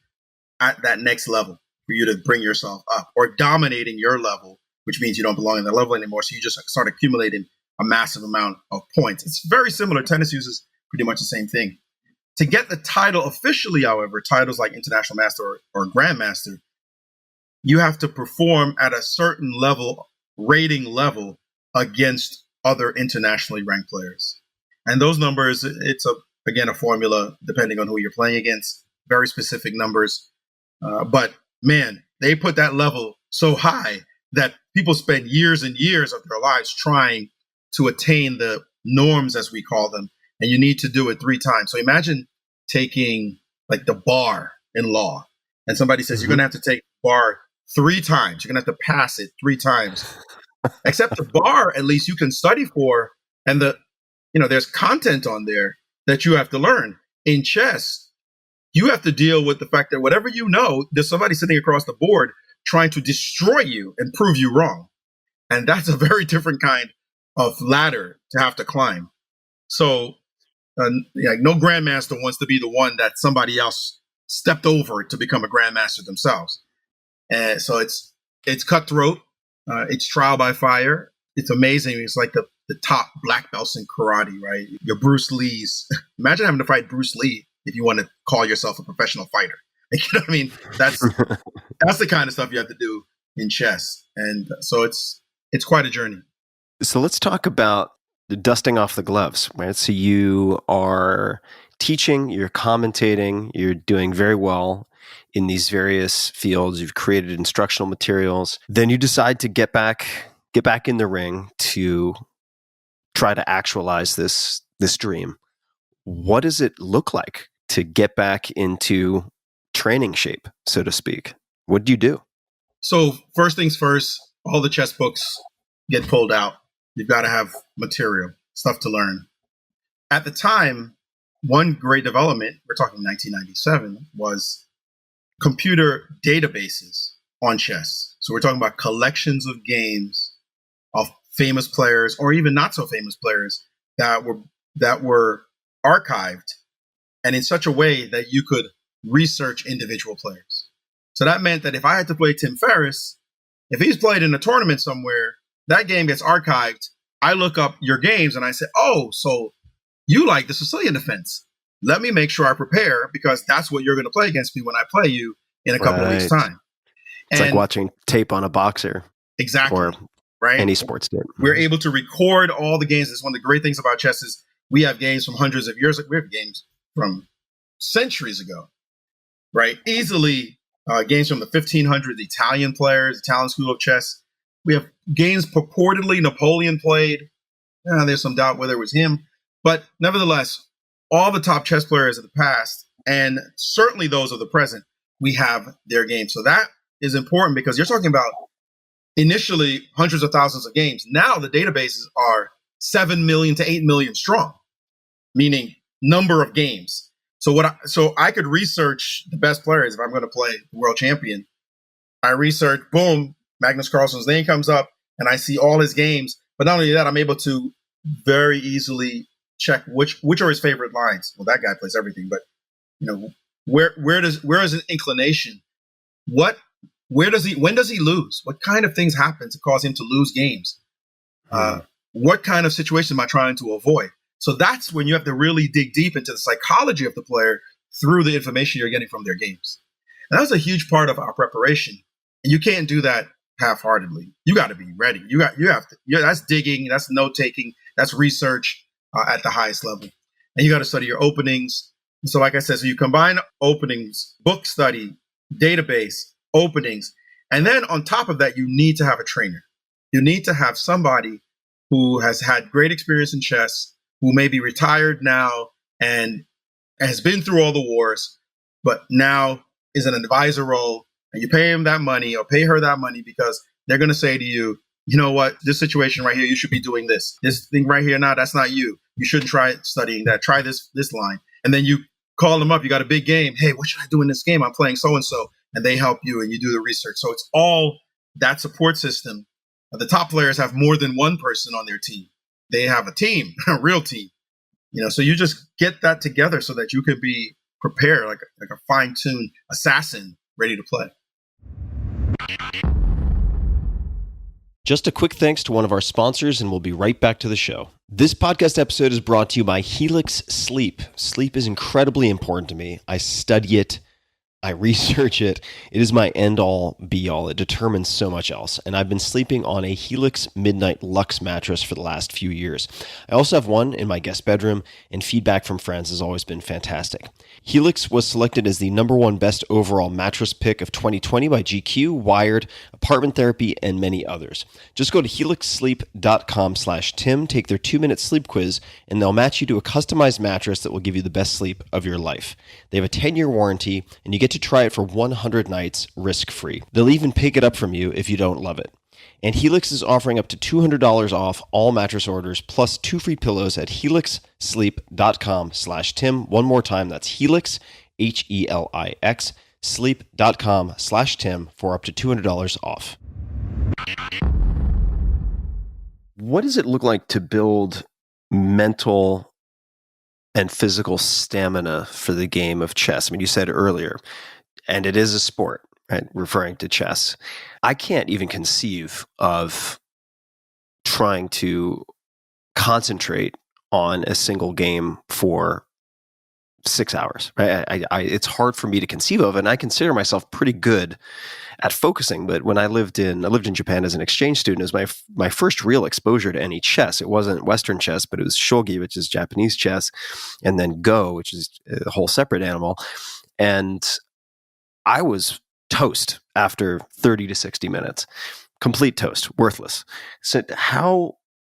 at that next level for you to bring yourself up, or dominating your level, which means you don't belong in that level anymore. So you just start accumulating a massive amount of points. It's very similar. Tennis uses pretty much the same thing. To get the title officially, however, titles like international master or grandmaster, you have to perform at a certain level, rating level, against other internationally ranked players. And those numbers, it's again a formula depending on who you're playing against, very specific numbers. But man, they put that level so high that people spend years and years of their lives trying to attain the norms, as we call them. And you need to do it 3 times. So imagine taking like the bar in law, and somebody says, you're going to have to take the bar 3 times. You're going to have to pass it 3 times. Except the bar, at least you can study for, and there's content on there that you have to learn. In chess, you have to deal with the fact that whatever you know, there's somebody sitting across the board trying to destroy you and prove you wrong. And that's a very different kind of ladder to have to climb. So no grandmaster wants to be the one that somebody else stepped over to become a grandmaster themselves. And so it's cutthroat. It's trial by fire. It's amazing. It's like the top black belts in karate, right? Your Bruce Lee's. Imagine having to fight Bruce Lee if you want to call yourself a professional fighter. You know what I mean? That's the kind of stuff you have to do in chess. And so it's quite a journey. So let's talk about the dusting off the gloves, right? So you are teaching, you're commentating, you're doing very well in these various fields. You've created instructional materials. Then you decide to get back in the ring to try to actualize this dream. What does it look like to get back into training shape, so to speak? What do you do? So first things first, all the chess books get pulled out. You've got to have material, stuff to learn. At the time, one great development, we're talking 1997, was computer databases on chess. So we're talking about collections of games of famous players, or even not so famous players, that were archived, and in such a way that you could research individual players. So that meant that if I had to play Tim Ferriss, if he's played in a tournament somewhere, that game gets archived. I look up your games and I say, oh, so you like the Sicilian defense. Let me make sure I prepare, because that's what you're going to play against me when I play you in a couple of weeks' time. It's like watching tape on a boxer. Exactly. Or right? Any sports team. We're able to record all the games. That's one of the great things about chess is we have games from hundreds of years. We have games from centuries ago, right? Easily games from the 1500s, Italian players, Italian school of chess. We have games purportedly Napoleon played. There's some doubt whether it was him. But nevertheless, all the top chess players of the past, and certainly those of the present, we have their games. So that is important, because you're talking about initially hundreds of thousands of games. Now the databases are 7 million to 8 million strong, meaning number of games. So I could research the best players if I'm going to play the world champion. I research, boom, Magnus Carlsen's name comes up, and I see all his games. But not only that, I'm able to very easily check which are his favorite lines. Well, that guy plays everything, but where is his inclination? When does he lose? What kind of things happen to cause him to lose games? What kind of situation am I trying to avoid? So that's when you have to really dig deep into the psychology of the player through the information you're getting from their games. And that's a huge part of our preparation. And you can't do that half-heartedly. You got to be ready. You have to. That's digging. That's note-taking. That's research at the highest level. And you got to study your openings. So like I said, so you combine openings, book study, database, openings. And then on top of that, you need to have a trainer. You need to have somebody who has had great experience in chess, who may be retired now and has been through all the wars, but now is in an advisor role. And you pay him that money or pay her that money because they're going to say to you, you know what, this situation right here, you should be doing this. This thing right here, now that's not you. You shouldn't try studying that. Try this line. And then you call them up. You got a big game. Hey, what should I do in this game? I'm playing so-and-so. And they help you and you do the research. So it's all that support system. The top players have more than one person on their team. They have a team, a real team. So you just get that together so that you could be prepared like a fine-tuned assassin ready to play. Just a quick thanks to one of our sponsors, and we'll be right back to the show. This podcast episode is brought to you by Helix Sleep. Sleep is incredibly important to me. I study it. I research it. It is my end-all, be-all. It determines so much else. And I've been sleeping on a Helix Midnight Luxe mattress for the last few years. I also have one in my guest bedroom, and feedback from friends has always been fantastic. Helix was selected as the #1 best overall mattress pick of 2020 by GQ, Wired, Apartment Therapy, and many others. Just go to helixsleep.com/Tim, take their 2-minute sleep quiz, and they'll match you to a customized mattress that will give you the best sleep of your life. They have a 10-year warranty, and you get to try it for 100 nights risk-free. They'll even pick it up from you if you don't love it. And Helix is offering up to $200 off all mattress orders plus 2 free pillows at helixsleep.com/Tim. One more time, that's Helix, Helix, sleep.com/Tim for up to $200 off. What does it look like to build mental and physical stamina for the game of chess? I mean, you said earlier, and it is a sport, right? Referring to chess. I can't even conceive of trying to concentrate on a single game for 6 hours, right? It's hard for me to conceive of, and I consider myself pretty good at focusing. But when I lived in Japan as an exchange student, it was my first real exposure to any chess. It wasn't Western chess, but it was shogi, which is Japanese chess, and then Go, which is a whole separate animal. And I was toast after 30 to 60 minutes, complete toast, worthless. So how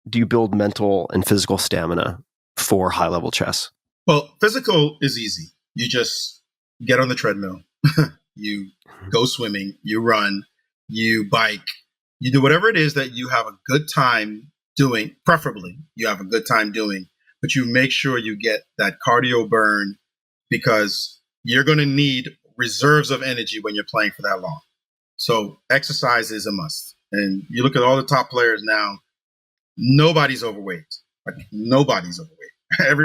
do you build mental and physical stamina for high-level chess? Well, physical is easy. You just get on the treadmill, you go swimming, you run, you bike, you do whatever it is that you have a good time doing, preferably you have a good time doing, but you make sure you get that cardio burn because you're going to need reserves of energy when you're playing for that long. So exercise is a must. And you look at all the top players now, nobody's overweight. Like nobody's overweight.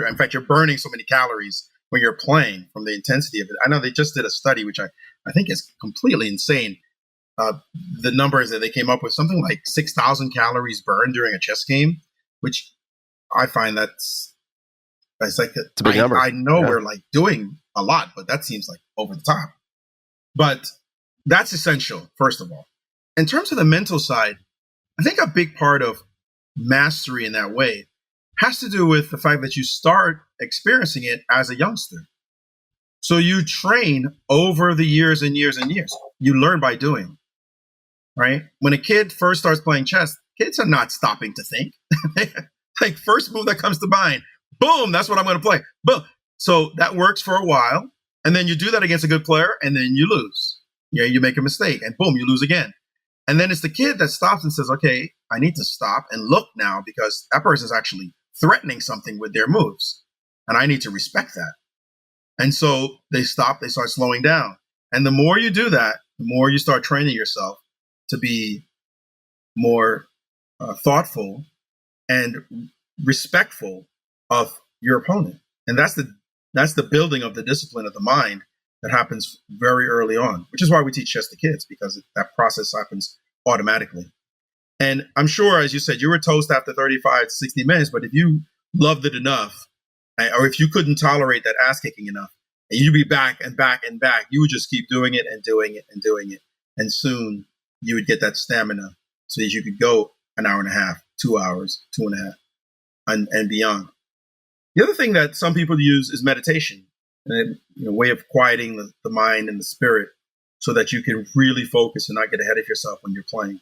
In fact, you're burning so many calories when you're playing from the intensity of it. I know they just did a study, which I think is completely insane. The numbers that they came up with, something like 6,000 calories burned during a chess game, which I find that's like, it's a big number. I know we're like doing a lot, but that seems like over the top. But that's essential, first of all. In terms of the mental side, I think a big part of mastery in that way has to do with the fact that you start experiencing it as a youngster. So you train over the years and years and years. You learn by doing, right? When a kid first starts playing chess, kids are not stopping to think. Like first move that comes to mind, boom, that's what I'm going to play. Boom. So that works for a while. And then you do that against a good player and then you lose. Yeah, you make a mistake and boom, you lose again. And then it's the kid that stops and says, okay, I need to stop and look now because that person is actually threatening something with their moves. And I need to respect that. And so they stop, they start slowing down. And the more you do that, the more you start training yourself to be more thoughtful and respectful of your opponent. And that's the building of the discipline of the mind that happens very early on, which is why we teach chess to kids, because that process happens automatically. And I'm sure, as you said, you were toast after 35 to 60 minutes, but if you loved it enough, or if you couldn't tolerate that ass kicking enough, and you'd be back and back and back, you would just keep doing it and doing it and doing it. And soon you would get that stamina so that you could go an hour and a half, 2 hours, 2.5, and beyond. The other thing that some people use is meditation, a way of quieting the mind and the spirit so that you can really focus and not get ahead of yourself when you're playing.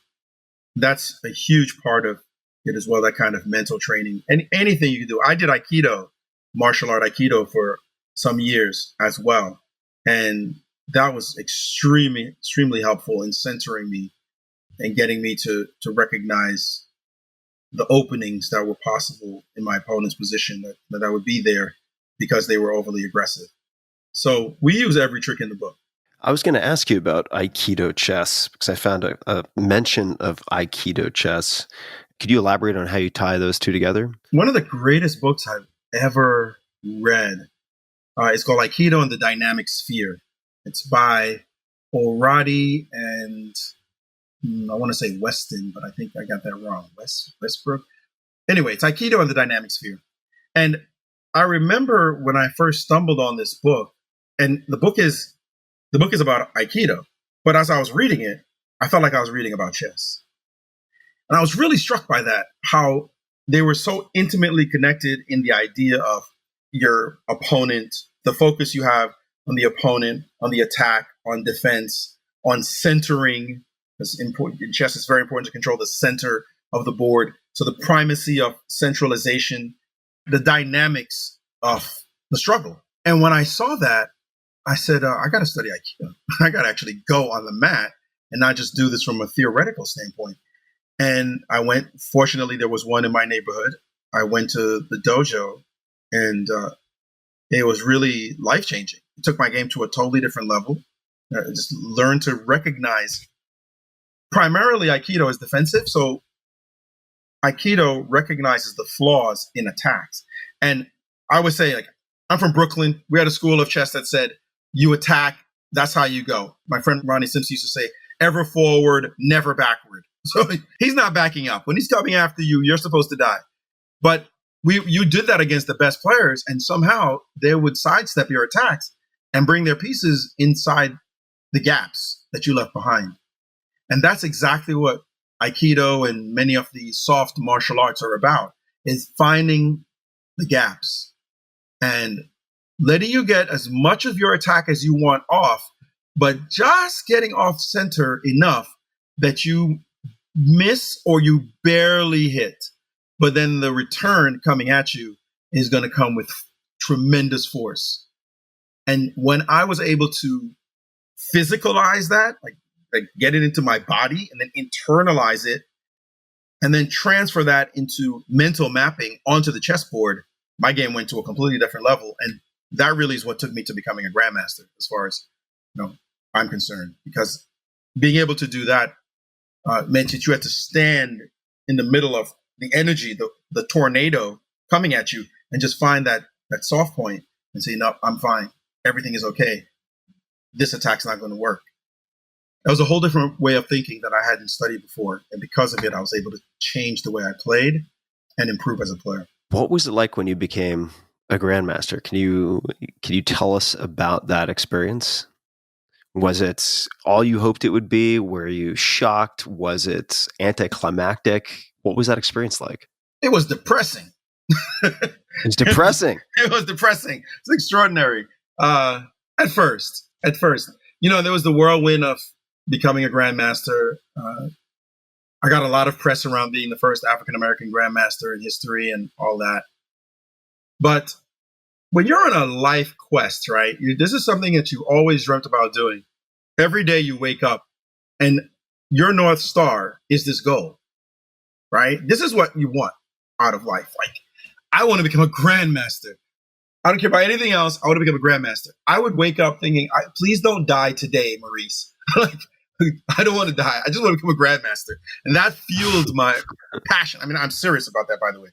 That's a huge part of it as well, that kind of mental training. And anything you can do. I did Aikido, martial art Aikido, for some years as well. And that was extremely, extremely helpful in centering me and getting me to recognize the openings that were possible in my opponent's position, that I would be there because they were overly aggressive. So we use every trick in the book. I was going to ask you about Aikido chess because I found a mention of Aikido chess. Could you elaborate on how you tie those two together? One of the greatest books I've ever read is called Aikido and the Dynamic Sphere. It's by O'Radi and I want to say Weston, but I think I got that wrong. Westbrook. Anyway, it's Aikido and the Dynamic Sphere. And I remember when I first stumbled on this book, and the book is about Aikido, but as I was reading it, I felt like I was reading about chess. And I was really struck by that, how they were so intimately connected in the idea of your opponent, the focus you have on the opponent, on the attack, on defense, on centering. It's important in chess. It's very important to control the center of the board. So the primacy of centralization, the dynamics of the struggle. And when I saw that, I said, I got to study Aikido. I got to actually go on the mat and not just do this from a theoretical standpoint. And I went, fortunately, there was one in my neighborhood. I went to the dojo and it was really life-changing. It took my game to a totally different level. I just learned to recognize, primarily Aikido is defensive. So Aikido recognizes the flaws in attacks. And I would say, like, I'm from Brooklyn. We had a school of chess that said, you attack, that's how you go. My friend Ronnie Simpson used to say, ever forward, never backward. So he's not backing up. When he's coming after you, you're supposed to die. But you did that against the best players, and somehow they would sidestep your attacks and bring their pieces inside the gaps that you left behind. And that's exactly what Aikido and many of the soft martial arts are about, is finding the gaps and letting you get as much of your attack as you want off, but just getting off center enough that you miss or you barely hit. But then the return coming at you is going to come with tremendous force. And when I was able to physicalize that, like get it into my body and then internalize it, and then transfer that into mental mapping onto the chessboard, my game went to a completely different level. And that really is what took me to becoming a grandmaster, as far as I'm concerned, because being able to do that meant that you had to stand in the middle of the energy, the tornado coming at you, and just find that soft point and say, no, I'm fine. Everything is okay. This attack's not going to work. That was a whole different way of thinking that I hadn't studied before. And because of it, I was able to change the way I played and improve as a player. What was it like when you became a grandmaster? Can you tell us about that experience? Was it all you hoped it would be? Were you shocked? Was it anticlimactic? What was that experience like? It was depressing. It's depressing. It was depressing. It's extraordinary. At first, there was the whirlwind of becoming a grandmaster. I got a lot of press around being the first African-American grandmaster in history and all that. But when you're on a life quest, right, this is something that you always dreamt about doing. Every day you wake up and your North Star is this goal, right? This is what you want out of life. Like, I want to become a grandmaster. I don't care about anything else. I want to become a grandmaster. I would wake up thinking, please don't die today, Maurice. Like, I don't want to die. I just want to become a grandmaster. And that fueled my passion. I mean, I'm serious about that, by the way.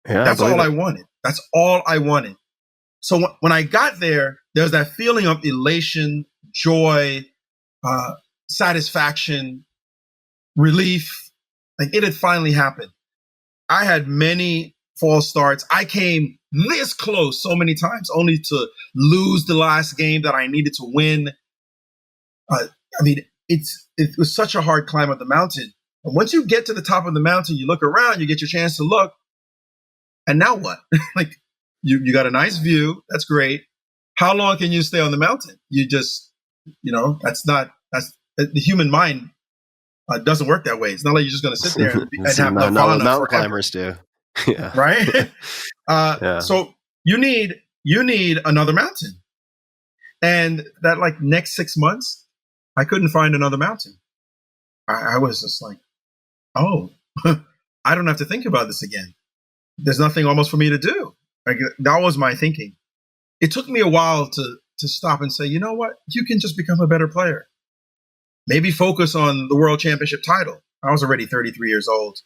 Yeah, that's all I wanted. That's all I wanted. So when I got there, there was that feeling of elation, joy, satisfaction, relief. Like, it had finally happened. I had many false starts. I came this close so many times, only to lose the last game that I needed to win. It was such a hard climb up the mountain. And once you get to the top of the mountain, you look around, you get your chance to look. And now what? Like you got a nice view. That's great. How long can you stay on the mountain? You just, that's the human mind doesn't work that way. It's not like you're just going to sit there and have no not fun what mountain climbers do. Yeah. Right? Yeah. So you need another mountain. And that like next 6 months, I couldn't find another mountain. I was just like, oh, I don't have to think about this again. There's nothing almost for me to do. Like, that was my thinking. It took me a while to stop and say, you know what? You can just become a better player. Maybe focus on the world championship title. I was already 33 years old,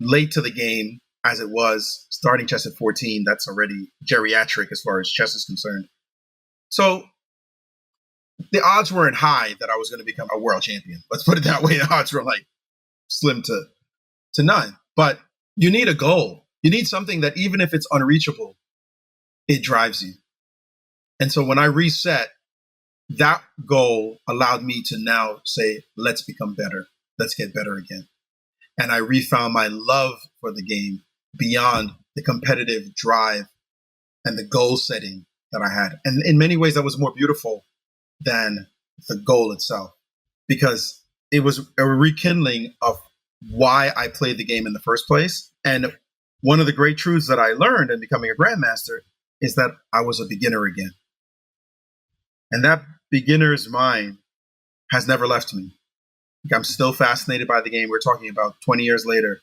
late to the game as it was, starting chess at 14. That's already geriatric as far as chess is concerned. So the odds weren't high that I was going to become a world champion. Let's put it that way. The odds were like slim to none. But you need a goal. You need something that even if it's unreachable, it drives you. And so when I reset, that goal allowed me to now say, let's become better. Let's get better again. And I refound my love for the game beyond the competitive drive and the goal setting that I had. And in many ways, that was more beautiful than the goal itself, because it was a rekindling of why I played the game in the first place. And one of the great truths that I learned in becoming a grandmaster is that I was a beginner again. And that beginner's mind has never left me. I'm still fascinated by the game. We're talking about 20 years later.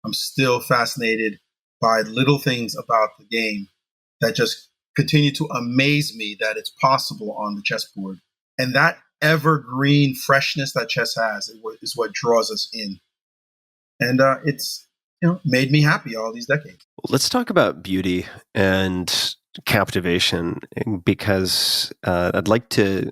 I'm still fascinated by little things about the game that just continue to amaze me that it's possible on the chessboard. And that evergreen freshness that chess has is what draws us in. And it's made me happy all these decades. Let's talk about beauty and captivation, because I'd like to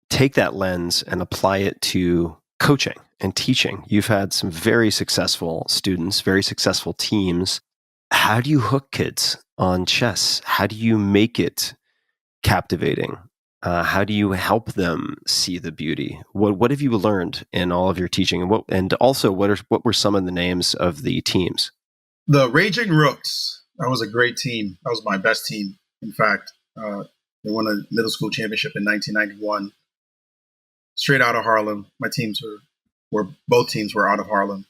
take that lens and apply it to coaching and teaching. You've had some very successful students, very successful teams. How do you hook kids on chess? How do you make it captivating? How do you help them see the beauty? What have you learned in all of your teaching? And also, what were some of the names of the teams? The Raging Rooks. That was a great team. That was my best team. In fact, they won a middle school championship in 1991. Straight out of Harlem. My teams both teams were out of Harlem.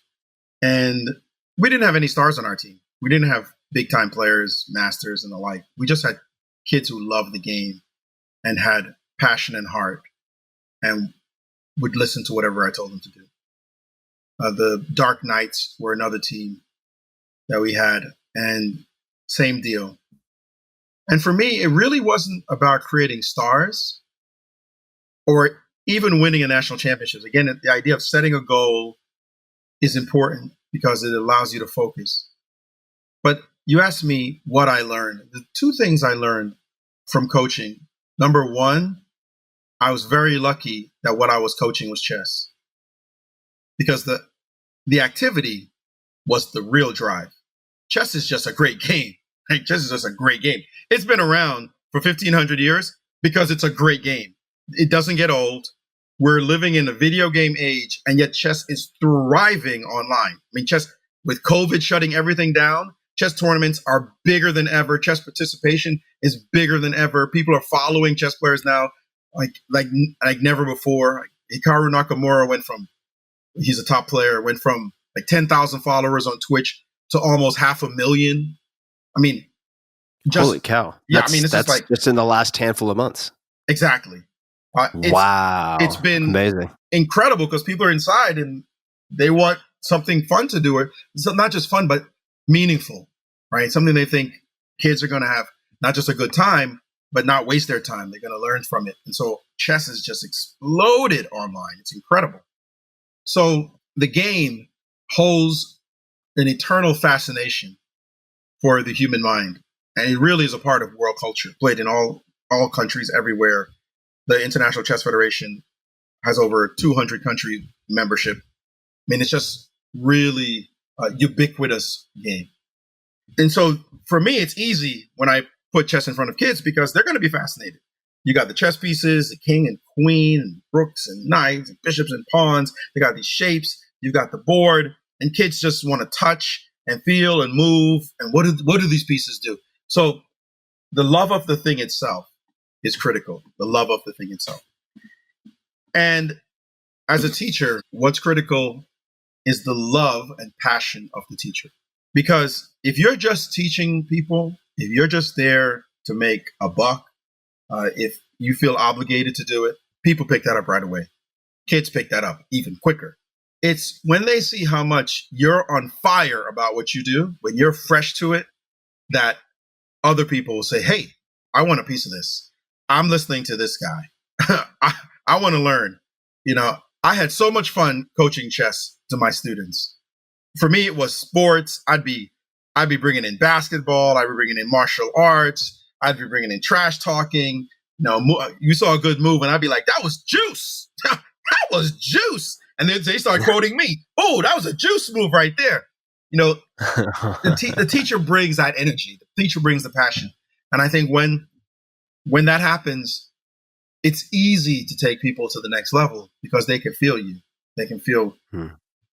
And we didn't have any stars on our team. We didn't have big time players, masters and the like. We just had kids who loved the game and had passion and heart and would listen to whatever I told them to do. The Dark Knights were another team that we had, and same deal. And for me, it really wasn't about creating stars or even winning a national championships. Again, the idea of setting a goal is important because it allows you to focus. But you asked me what I learned. The two things I learned from coaching. Number one, I was very lucky that what I was coaching was chess, because the activity was the real drive. Chess is just a great game. Right? Chess is just a great game. It's been around for 1,500 years because it's a great game. It doesn't get old. We're living in a video game age, and yet chess is thriving online. I mean, chess, with COVID shutting everything down, chess tournaments are bigger than ever. Chess participation is bigger than ever. People are following chess players now like never before. Hikaru Nakamura he's a top player, went from like 10,000 followers on Twitch to almost 500,000. I mean, holy cow. Yeah, that's like just in the last handful of months. Exactly. Wow. It's been amazing, incredible, because people are inside and they want something fun to do. It's not just fun, but meaningful, right? Something they think kids are going to have not just a good time, but not waste their time. They're going to learn from it. And so chess has just exploded online. It's incredible. So the game holds an eternal fascination for the human mind. And it really is a part of world culture, played in all countries everywhere. The International Chess Federation has over 200 country membership. I mean, it's just really a ubiquitous game. And so for me, it's easy when I put chess in front of kids because they're going to be fascinated. You got the chess pieces, the king and queen, and rooks and knights and bishops and pawns. They got these shapes. You got the board, and kids just want to touch and feel and move. And what do these pieces do? So the love of the thing itself is critical. The love of the thing itself. And as a teacher, what's critical is the love and passion of the teacher. Because if you're just teaching people, if you're just there to make a buck, if you feel obligated to do it, people pick that up right away. Kids pick that up even quicker. It's when they see how much you're on fire about what you do, when you're fresh to it, that other people will say, hey, I want a piece of this. I'm listening to this guy. I want to learn. You know, I had so much fun coaching chess to my students. For me, it was sports. I'd be bringing in basketball. I'd be bringing in martial arts. I'd be bringing in trash talking. You know, you saw a good move, and I'd be like, that was juice. That was juice. And then they start quoting me. Oh, that was a juice move right there. You know, the teacher brings that energy. The teacher brings the passion. And I think when that happens, it's easy to take people to the next level because they can feel you. They can feel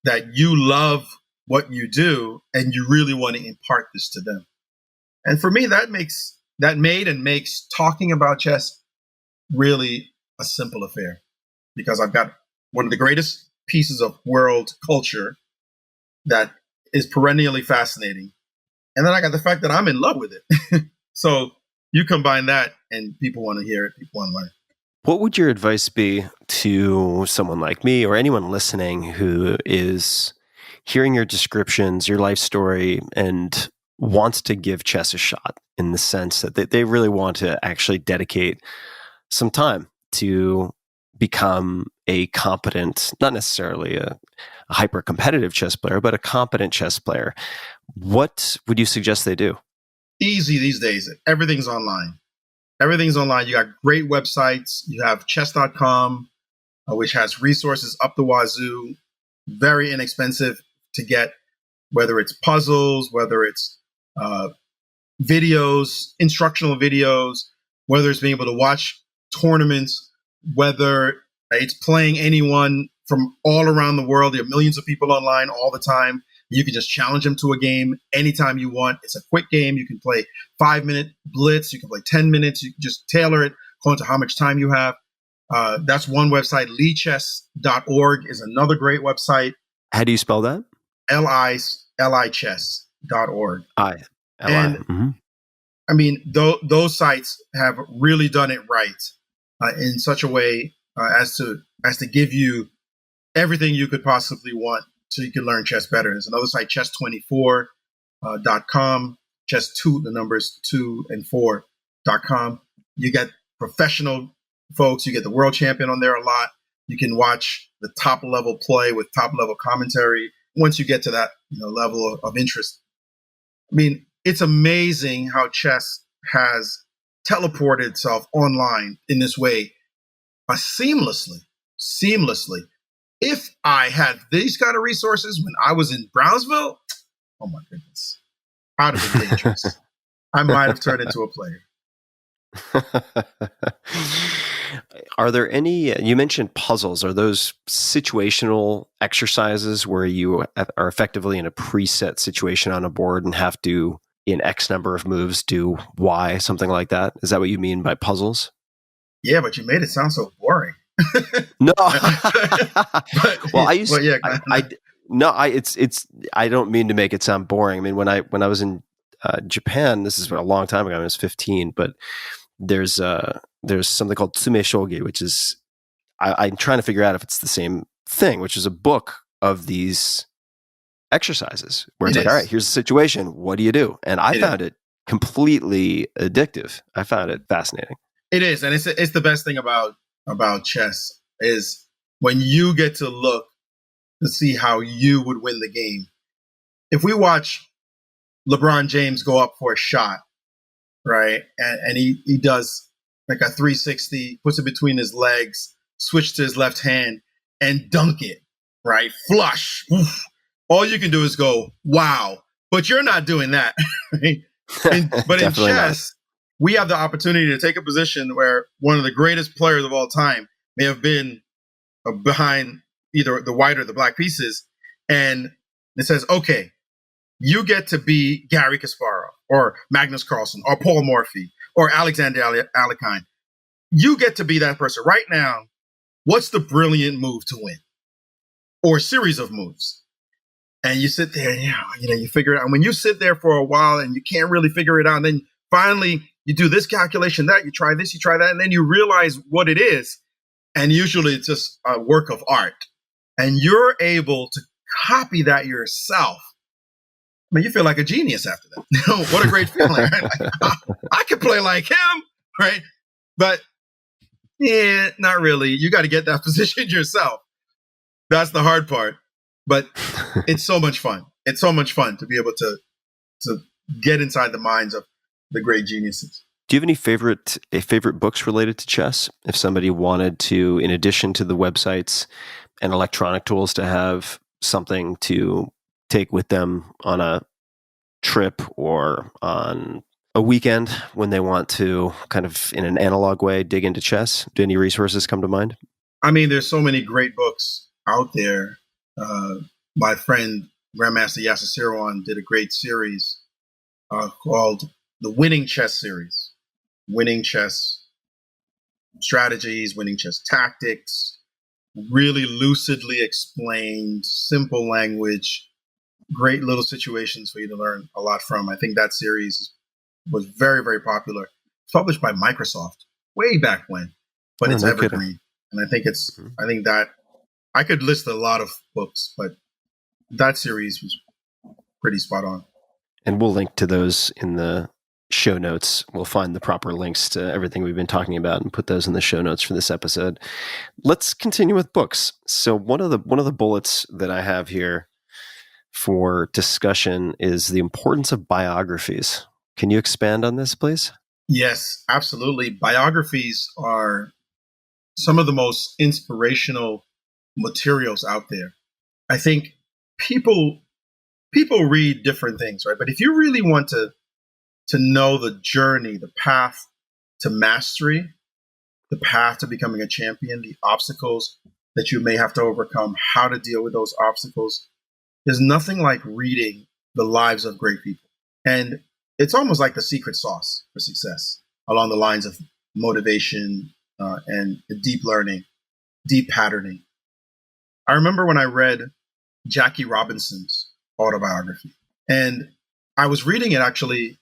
that you love what you do and you really want to impart this to them. And for me, that makes talking about chess really a simple affair because I've got one of the greatest pieces of world culture that is perennially fascinating. And then I got the fact that I'm in love with it. So you combine that and people want to hear it, people want to learn. What would your advice be to someone like me or anyone listening who is hearing your descriptions, your life story, and wants to give chess a shot in the sense that they really want to actually dedicate some time to become a competent, not necessarily a hyper competitive chess player, but a competent chess player? What would you suggest they do? Easy these days. Everything's online. Everything's online. You got great websites. You have chess.com, which has resources up the wazoo, very inexpensive to get, whether it's puzzles, whether it's videos, instructional videos, whether it's being able to watch tournaments, whether it's playing anyone from all around the world. There are millions of people online all the time. You can just challenge them to a game anytime you want. It's a quick game. You can play 5-minute Blitz. You can play 10 minutes. You can just tailor it according to how much time you have. That's one website. lichess.org is another great website. How do you spell that? lichess.org. Mm-hmm. I mean, those sites have really done it right in such a way as to give you everything you could possibly want so you can learn chess better. There's another site, chess24.com, chess2, the numbers 2 and 4.com. You get professional folks. You get the world champion on there a lot. You can watch the top level play with top level commentary once you get to that level of interest. I mean, it's amazing how chess has teleported itself online in this way seamlessly. If I had these kind of resources when I was in Brownsville, oh my goodness, I'd have been dangerous. I might have turned into a player. Are there any, you mentioned puzzles, are those situational exercises where you are effectively in a preset situation on a board and have to, in X number of moves, do Y, something like that? Is that what you mean by puzzles? Yeah, but you made it sound so boring. No. Well, I don't mean to make it sound boring. I mean, when I was in Japan, this is a long time ago, I was 15, but there's something called Tsume Shogi, which is, I'm trying to figure out if it's the same thing, which is a book of these exercises where it's like, all right, here's the situation. What do you do? And I found it completely addictive. I found it fascinating. It is. And it's the best thing about chess is when you get to look to see how you would win the game. If we watch LeBron James go up for a shot, right? And he does like a 360, puts it between his legs, switch to his left hand and dunk it, right? Flush. Oof. All you can do is go, wow. but you're not doing that. Right? But in Definitely not. chess, we have the opportunity to take a position where one of the greatest players of all time may have been behind either the white or the black pieces. And it says, okay, you get to be Garry Kasparov or Magnus Carlsen or Paul Morphy or Alexander Alekhine. You get to be that person. Right now, what's the brilliant move to win? Or series of moves. And you sit there and you figure it out. And when you sit there for a while and you can't really figure it out, and then finally you do this calculation, that, you try this, you try that, and then you realize what it is. And usually it's just a work of art. And you're able to copy that yourself. I mean, you feel like a genius after that. What a great feeling, right? Like, I could play like him, right? But yeah, not really. You got to get that position yourself. That's the hard part. But it's so much fun. It's so much fun to be able to get inside the minds of the great geniuses. Do you have any favorite books related to chess? If somebody wanted to, in addition to the websites and electronic tools, to have something to take with them on a trip or on a weekend when they want to kind of in an analog way dig into chess, do any resources come to mind? I mean, there's so many great books out there. My friend Grandmaster Maurice did a great series called the Winning Chess series. Winning chess strategies, winning chess tactics, really lucidly explained, simple language, great little situations for you to learn a lot from. I think that series was very, very popular. It's published by Microsoft way back when, but it's evergreen. And I think that I could list a lot of books, but that series was pretty spot on. And we'll link to those in the show notes. We'll find the proper links to everything we've been talking about and put those in the show notes for this episode. Let's continue with books. So one of the bullets that I have here for discussion is the importance of biographies. Can you expand on this, please? Yes, absolutely. Biographies are some of the most inspirational materials out there. I think people read different things, right? But if you really want to know the journey, the path to mastery, the path to becoming a champion, the obstacles that you may have to overcome, how to deal with those obstacles, there's nothing like reading the lives of great people. And it's almost like the secret sauce for success along the lines of motivation and deep learning, deep patterning. I remember when I read Jackie Robinson's autobiography, and I was reading it actually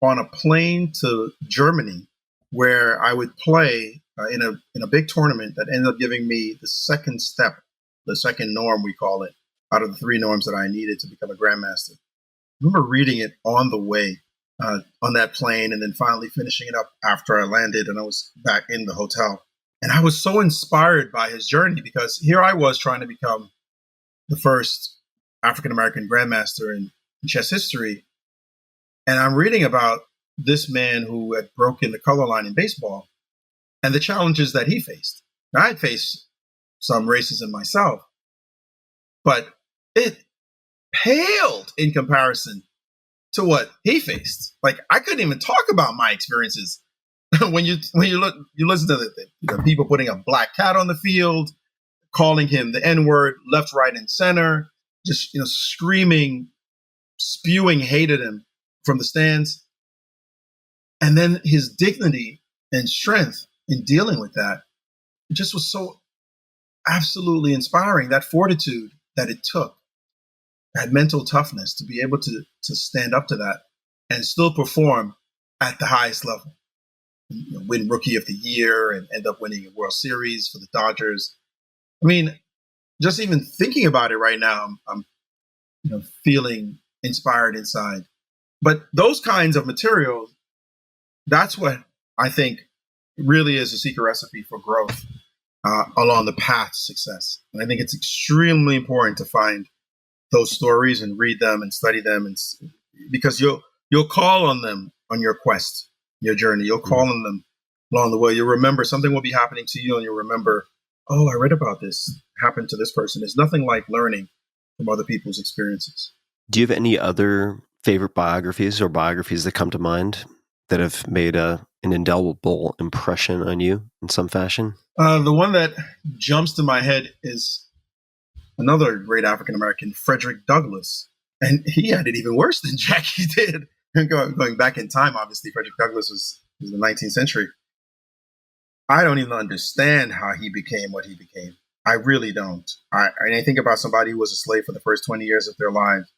on a plane to Germany, where I would play in a big tournament that ended up giving me the second step, the second norm, we call it, out of the 3 norms that I needed to become a grandmaster. I remember reading it on the way on that plane, and then finally finishing it up after I landed and I was back in the hotel. And I was so inspired by his journey, because here I was trying to become the first African-American grandmaster in chess history. And I'm reading about this man who had broken the color line in baseball and the challenges that he faced. Now, I'd faced some racism myself, but it paled in comparison to what he faced. Like, I couldn't even talk about my experiences. when you listen to the people putting a black cat on the field, calling him the N-word left, right, and center, just screaming, spewing hate at him from the stands. And then his dignity and strength in dealing with that, it just was so absolutely inspiring. That fortitude that it took, that mental toughness to be able to stand up to that and still perform at the highest level. Win Rookie of the Year and end up winning a World Series for the Dodgers. I mean, just even thinking about it right now, I'm feeling inspired inside. But those kinds of materials, that's what I think really is a secret recipe for growth along the path to success. And I think it's extremely important to find those stories and read them and study them, and because you'll call on them on your quest, your journey. You'll call on them along the way. You'll remember something will be happening to you, and you'll remember, oh, I read about this, happened to this person. There's nothing like learning from other people's experiences. Do you have any other favorite biographies or biographies that come to mind that have made an indelible impression on you in some fashion? The one that jumps to my head is another great African American, Frederick Douglass. And he had it even worse than Jackie did. Going back in time, obviously, Frederick Douglass was the 19th century. I don't even understand how he became what he became. I really don't. I think about somebody who was a slave for the first 20 years of their lives.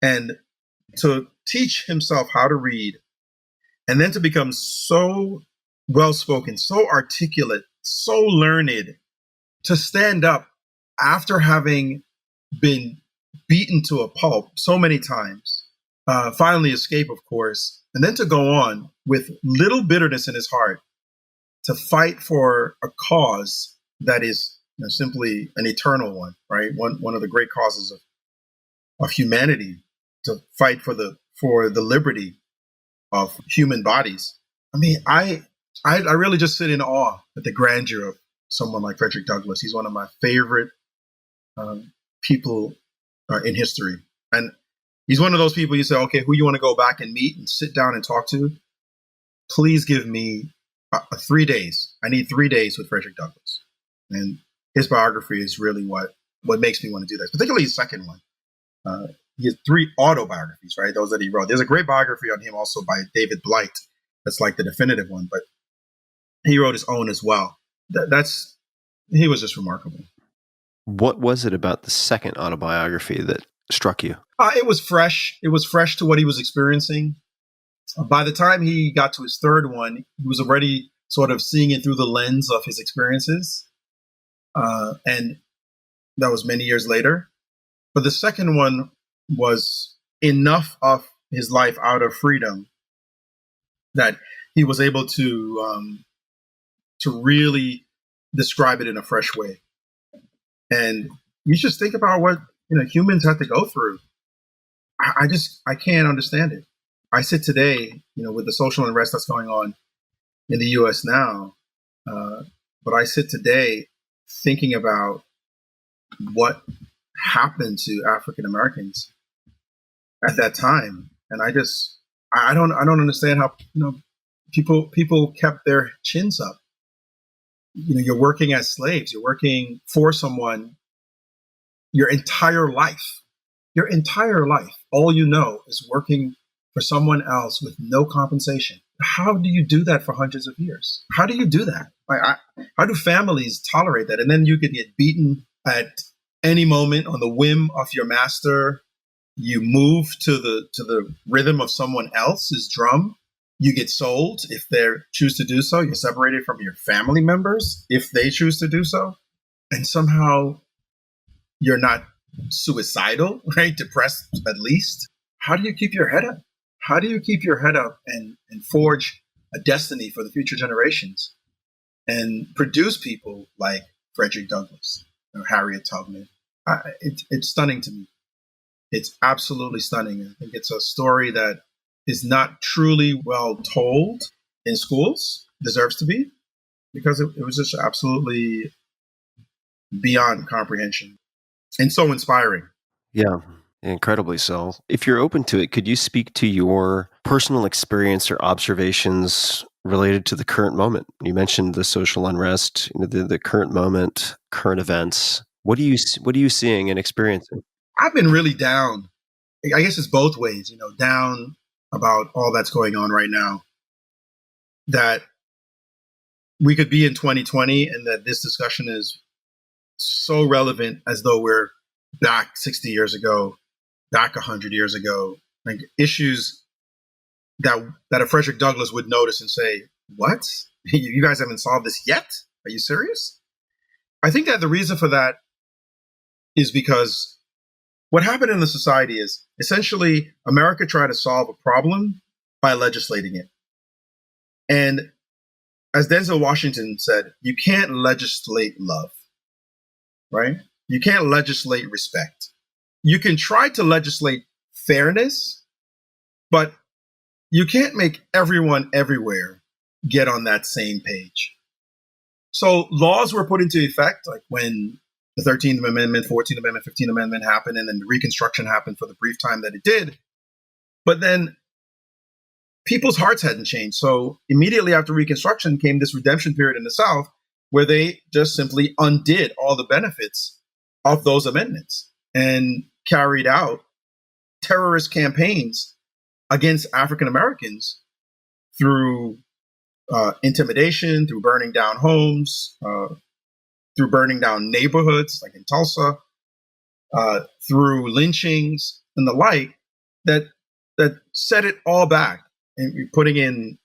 And to teach himself how to read and then to become so well-spoken, so articulate, so learned, to stand up after having been beaten to a pulp so many times, finally escape, of course, and then to go on with little bitterness in his heart to fight for a cause that is simply an eternal one, right? One of the great causes of humanity, to fight for the liberty of human bodies. I mean, I really just sit in awe at the grandeur of someone like Frederick Douglass. He's one of my favorite people in history. And he's one of those people you say, okay, who you want to go back and meet and sit down and talk to? Please give me 3 days. I need 3 days with Frederick Douglass. And his biography is really what makes me want to do that, particularly his second one. He has 3 autobiographies, right? Those that he wrote. There's a great biography on him also by David Blight. That's like the definitive one, but he wrote his own as well. He was just remarkable. What was it about the second autobiography that struck you? It was fresh. It was fresh to what he was experiencing. By the time he got to his third one, he was already sort of seeing it through the lens of his experiences. And that was many years later. But the second one was enough of his life out of freedom that he was able to really describe it in a fresh way. And you just think about what humans have to go through. I can't understand it. I sit today, with the social unrest that's going on in the U.S. now, but I sit today thinking about what happened to African Americans at that time, and I don't understand how people kept their chins up. You're working as slaves. You're working for someone your entire life. Your entire life, all you know is working for someone else with no compensation. How do you do that for hundreds of years? How do you do that? How do families tolerate that? And then you could get beaten at any moment on the whim of your master. You move to the rhythm of someone else's drum. You get sold if they choose to do so. You're separated from your family members if they choose to do so. And somehow you're not suicidal, right? Depressed at least. How do you keep your head up? How do you keep your head up and forge a destiny for the future generations and produce people like Frederick Douglass or Harriet Tubman? It's stunning to me. It's absolutely stunning. I think it's a story that is not truly well told in schools, deserves to be, because it was just absolutely beyond comprehension and so inspiring. Yeah, incredibly so. If you're open to it, could you speak to your personal experience or observations related to the current moment? You mentioned the social unrest, the current moment, current events. What are you seeing and experiencing? I've been really down. I guess it's both ways, down about all that's going on right now. That we could be in 2020 and that this discussion is so relevant as though we're back 60 years ago, back 100 years ago. Like issues that a Frederick Douglass would notice and say, what? You guys haven't solved this yet? Are you serious? I think that the reason for that is because what happened in the society is essentially America tried to solve a problem by legislating it. And as Denzel Washington said, you can't legislate love, right? You can't legislate respect. You can try to legislate fairness, but you can't make everyone everywhere get on that same page. So laws were put into effect, like when the 13th Amendment, 14th Amendment, 15th Amendment happened, and then the Reconstruction happened for the brief time that it did. But then people's hearts hadn't changed. So immediately after Reconstruction came this redemption period in the South, where they just simply undid all the benefits of those amendments and carried out terrorist campaigns against African Americans through intimidation, through burning down homes, through burning down neighborhoods like in Tulsa, through lynchings and the like, that set it all back, and putting in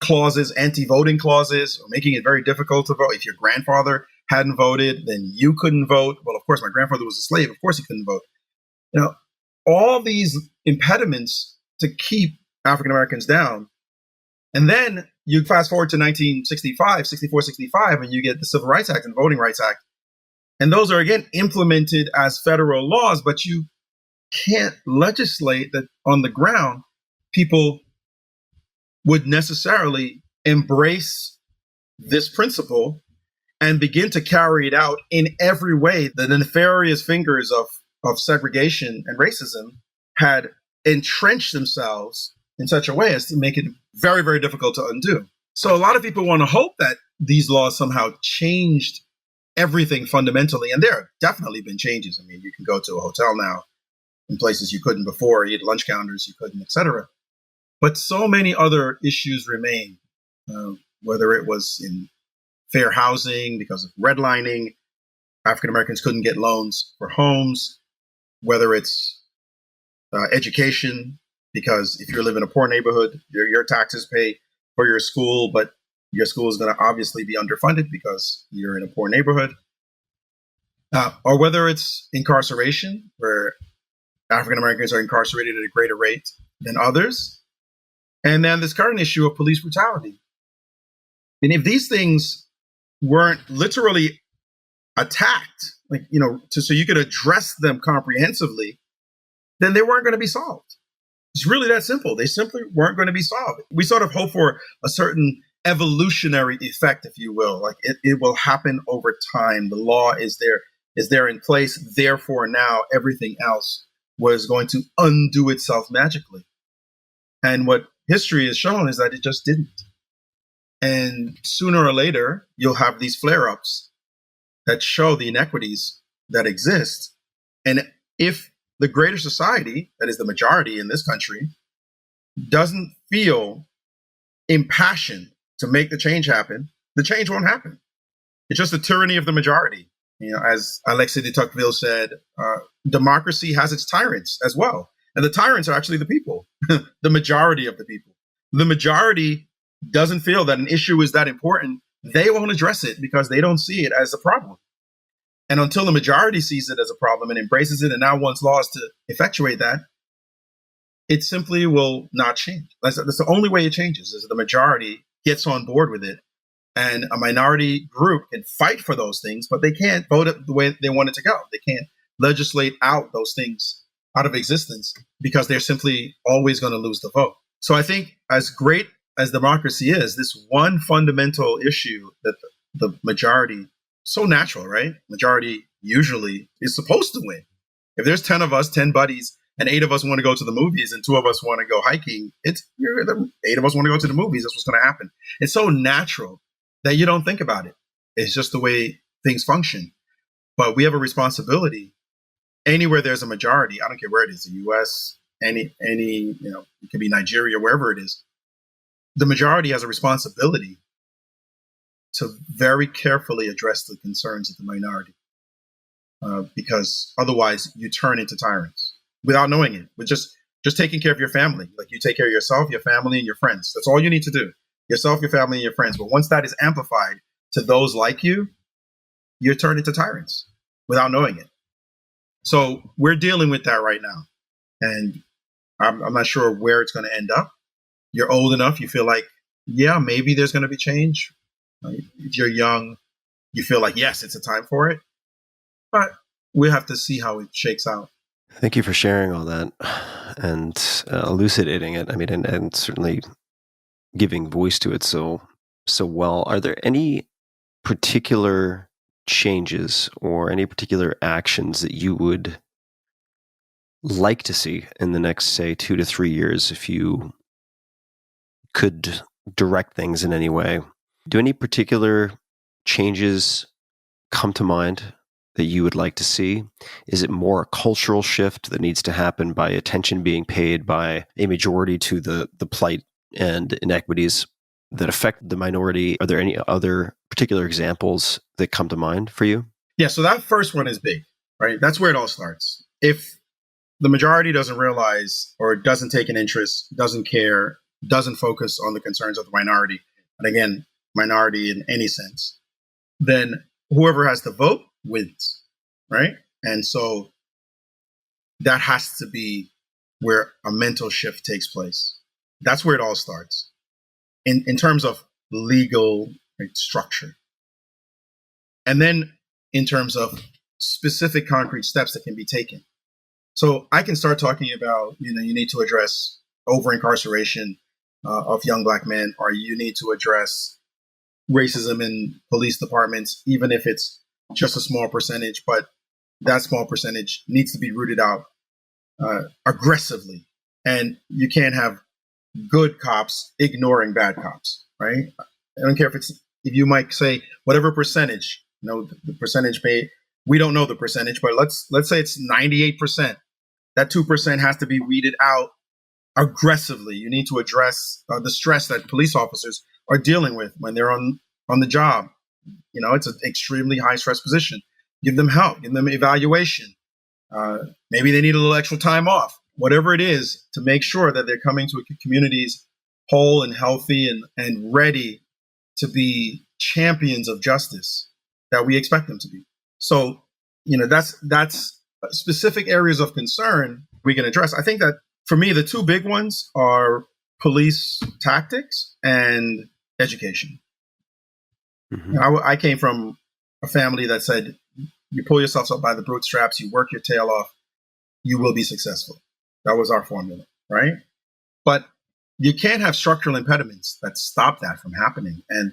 clauses, anti-voting clauses, or making it very difficult to vote. If your grandfather hadn't voted, then you couldn't vote. Well, of course, my grandfather was a slave. Of course, he couldn't vote. You know, all these impediments to keep African Americans down. And then you fast forward to 1965, 64, 65, and you get the Civil Rights Act and the Voting Rights Act. And those are, again, implemented as federal laws, but you can't legislate that on the ground people would necessarily embrace this principle and begin to carry it out in every way. The nefarious fingers of segregation and racism had entrenched themselves in such a way as to make it very, very difficult to undo. So a lot of people want to hope that these laws somehow changed everything fundamentally. And there have definitely been changes. I mean, you can go to a hotel now in places you couldn't before, you had lunch counters you couldn't, et cetera. But so many other issues remain, whether it was in fair housing because of redlining, African Americans couldn't get loans for homes, whether it's education, because if you live in a poor neighborhood, your taxes pay for your school, but your school is going to obviously be underfunded because you're in a poor neighborhood. Or whether it's incarceration, where African Americans are incarcerated at a greater rate than others. And then this current issue of police brutality. And if these things weren't literally attacked, like, you know, so you could address them comprehensively, then they weren't going to be solved. It's really that simple. They simply weren't going to be solved. We sort of hope for a certain evolutionary effect, if you will, like it will happen over time. The law is there in place. Therefore, now everything else was going to undo itself magically. And what history has shown is that it just didn't. And sooner or later, you'll have these flare-ups that show the inequities that exist. And if the greater society, that is the majority in this country, doesn't feel impassioned to make the change happen, the change won't happen. It's just the tyranny of the majority. You know, as Alexis de Tocqueville said, democracy has its tyrants as well. And the tyrants are actually the people, the majority of the people. The majority doesn't feel that an issue is that important. They won't address it because they don't see it as a problem. And until the majority sees it as a problem and embraces it and now wants laws to effectuate that, it simply will not change. That's the only way it changes, is the majority gets on board with it. And a minority group can fight for those things, but they can't vote it the way they want it to go. They can't legislate out those things out of existence because they're simply always going to lose the vote. So I think as great as democracy is, this one fundamental issue that the majority, so natural, right? Majority usually is supposed to win. If there's 10 of us, 10 buddies, and 8 of us want to go to the movies and 2 of us want to go hiking, the 8 of us want to go to the movies. That's what's going to happen. It's so natural that you don't think about it. It's just the way things function. But we have a responsibility. Anywhere there's a majority, I don't care where it is, the US, any, you know, it could be Nigeria, wherever it is. The majority has a responsibility to very carefully address the concerns of the minority. Because otherwise you turn into tyrants without knowing it. With just taking care of your family. Like, you take care of yourself, your family, and your friends. That's all you need to do. Yourself, your family, and your friends. But once that is amplified to those like you, you're turned into tyrants without knowing it. So we're dealing with that right now. And I'm not sure where it's going to end up. You're old enough, you feel like, yeah, maybe there's going to be change. If you're young, you feel like, yes, it's a time for it. But we'll have to see how it shakes out. Thank you for sharing all that and elucidating it. I mean, and certainly giving voice to it so well. Are there any particular changes or any particular actions that you would like to see in the next, say, 2 to 3 years if you could direct things in any way? Do any particular changes come to mind that you would like to see? Is it more a cultural shift that needs to happen by attention being paid by a majority to the plight and inequities that affect the minority? Are there any other particular examples that come to mind for you? Yeah, so that first one is big, right? That's where it all starts. If the majority doesn't realize or doesn't take an interest, doesn't care, doesn't focus on the concerns of the minority, and again, minority in any sense, then whoever has the vote wins, right? And so that has to be where a mental shift takes place. That's where it all starts in terms of legal, right, structure. And then in terms of specific concrete steps that can be taken. So I can start talking about, you need to address over incarceration of young Black men, or you need to address racism in police departments, even if it's just a small percentage, but that small percentage needs to be rooted out aggressively. And you can't have good cops ignoring bad cops, right? I don't care if you might say whatever percentage, the percentage we don't know the percentage, but let's say it's 98%. That 2% has to be weeded out aggressively. You need to address the stress that police officers are dealing with when they're on the job. It's an extremely high stress position. Give them help, give them evaluation. Maybe they need a little extra time off, whatever it is, to make sure that they're coming to communities whole and healthy and ready to be champions of justice that we expect them to be. So, that's specific areas of concern we can address. I think that for me, the two big ones are police tactics and education. Mm-hmm. I came from a family that said, you pull yourself up by the bootstraps, you work your tail off, you will be successful. That was our formula, right? But you can't have structural impediments that stop that from happening. And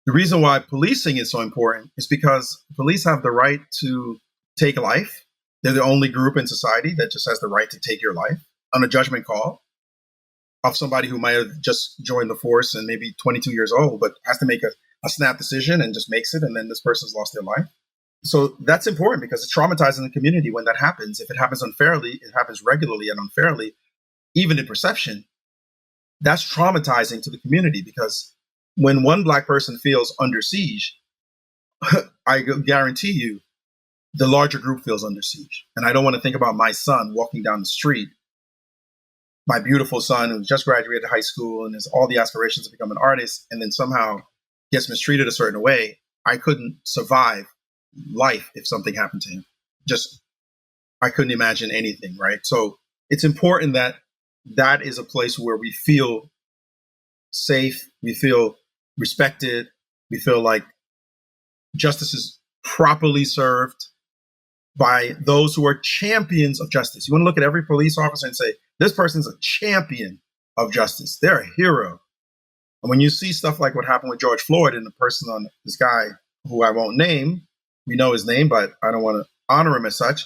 the reason why policing is so important is because police have the right to take life. They're the only group in society that just has the right to take your life on a judgment call of somebody who might have just joined the force and maybe 22 years old, but has to make a snap decision and just makes it. And then this person's lost their life. So that's important because it's traumatizing the community when that happens. If it happens unfairly, it happens regularly and unfairly, even in perception, that's traumatizing to the community, because when one Black person feels under siege, I guarantee you the larger group feels under siege. And I don't want to think about my son walking down the street, my beautiful son who just graduated high school and has all the aspirations to become an artist, and then somehow gets mistreated a certain way. I couldn't survive life if something happened to him. I couldn't imagine anything, right? So it's important that that is a place where we feel safe, we feel respected, we feel like justice is properly served by those who are champions of justice. You want to look at every police officer and say, this person's a champion of justice. They're a hero. And when you see stuff like what happened with George Floyd and the person on this guy who I won't name, we know his name, but I don't want to honor him as such,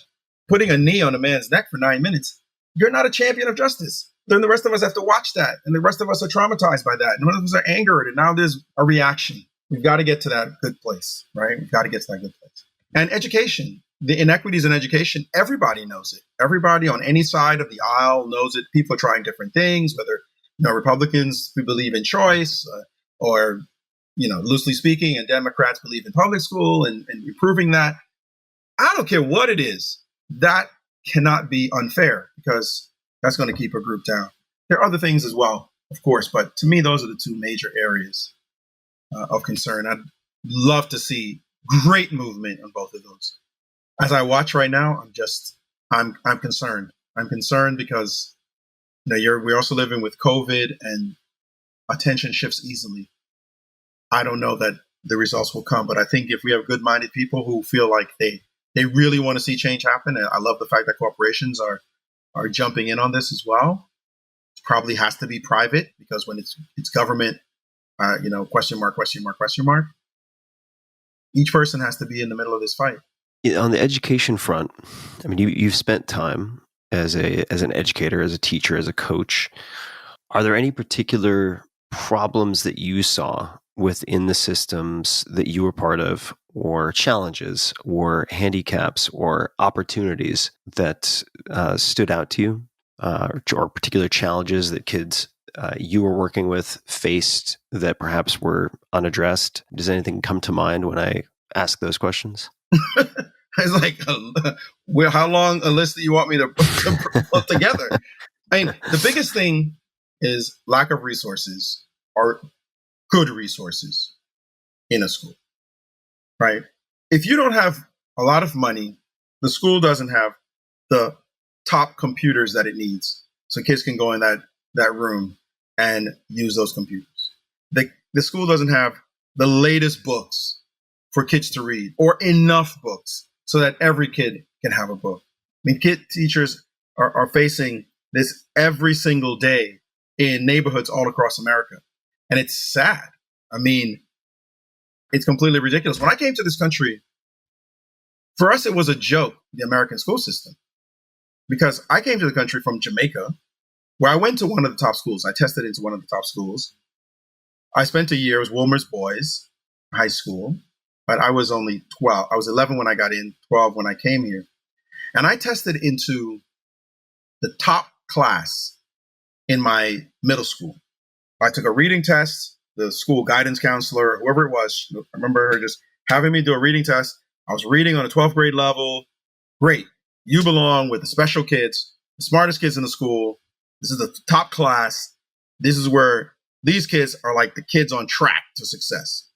putting a knee on a man's neck for 9 minutes, you're not a champion of justice. Then the rest of us have to watch that. And the rest of us are traumatized by that. And the rest of us are angered. And now there's a reaction. We've got to get to that good place, right? We've got to get to that good place. And education, the inequities in education, everybody knows it. Everybody on any side of the aisle knows it. People are trying different things, whether, Republicans, we believe in choice or, loosely speaking, and Democrats believe in public school and improving that. I don't care what it is. That cannot be unfair, because that's going to keep a group down. There are other things as well, of course, but to me, those are the two major areas of concern. I'd love to see great movement on both of those. As I watch right now, I'm concerned. I'm concerned because we're also living with COVID and attention shifts easily. I don't know that the results will come, but I think if we have good-minded people who feel like they really want to see change happen, and I love the fact that corporations are jumping in on this as well. It probably has to be private, because when it's government, question mark. Each person has to be in the middle of this fight. On the education front, I mean, you've spent time as an educator, as a teacher, as a coach. Are there any particular problems that you saw within the systems that you were part of, or challenges, or handicaps, or opportunities that stood out to you, or particular challenges that kids you were working with faced that perhaps were unaddressed? Does anything come to mind when I ask those questions? It's like, well, how long a list do you want me to put together? I mean, the biggest thing is lack of resources, or good resources in a school, right? If you don't have a lot of money, the school doesn't have the top computers that it needs, so kids can go in that room and use those computers. The school doesn't have the latest books for kids to read, or enough books so that every kid can have a book. I mean, teachers are facing this every single day in neighborhoods all across America. And it's sad. I mean, it's completely ridiculous. When I came to this country, for us, it was a joke, the American school system, because I came to the country from Jamaica, where I went to one of the top schools. I tested into one of the top schools. I spent a year, it was Wilmer's Boys High School, but I was only 12. I was 11 when I got in, 12 when I came here. And I tested into the top class in my middle school. I took a reading test. The school guidance counselor, whoever it was, I remember her just having me do a reading test. I was reading on a 12th grade level. Great. You belong with the special kids, the smartest kids in the school. This is the top class. This is where these kids are like the kids on track to success.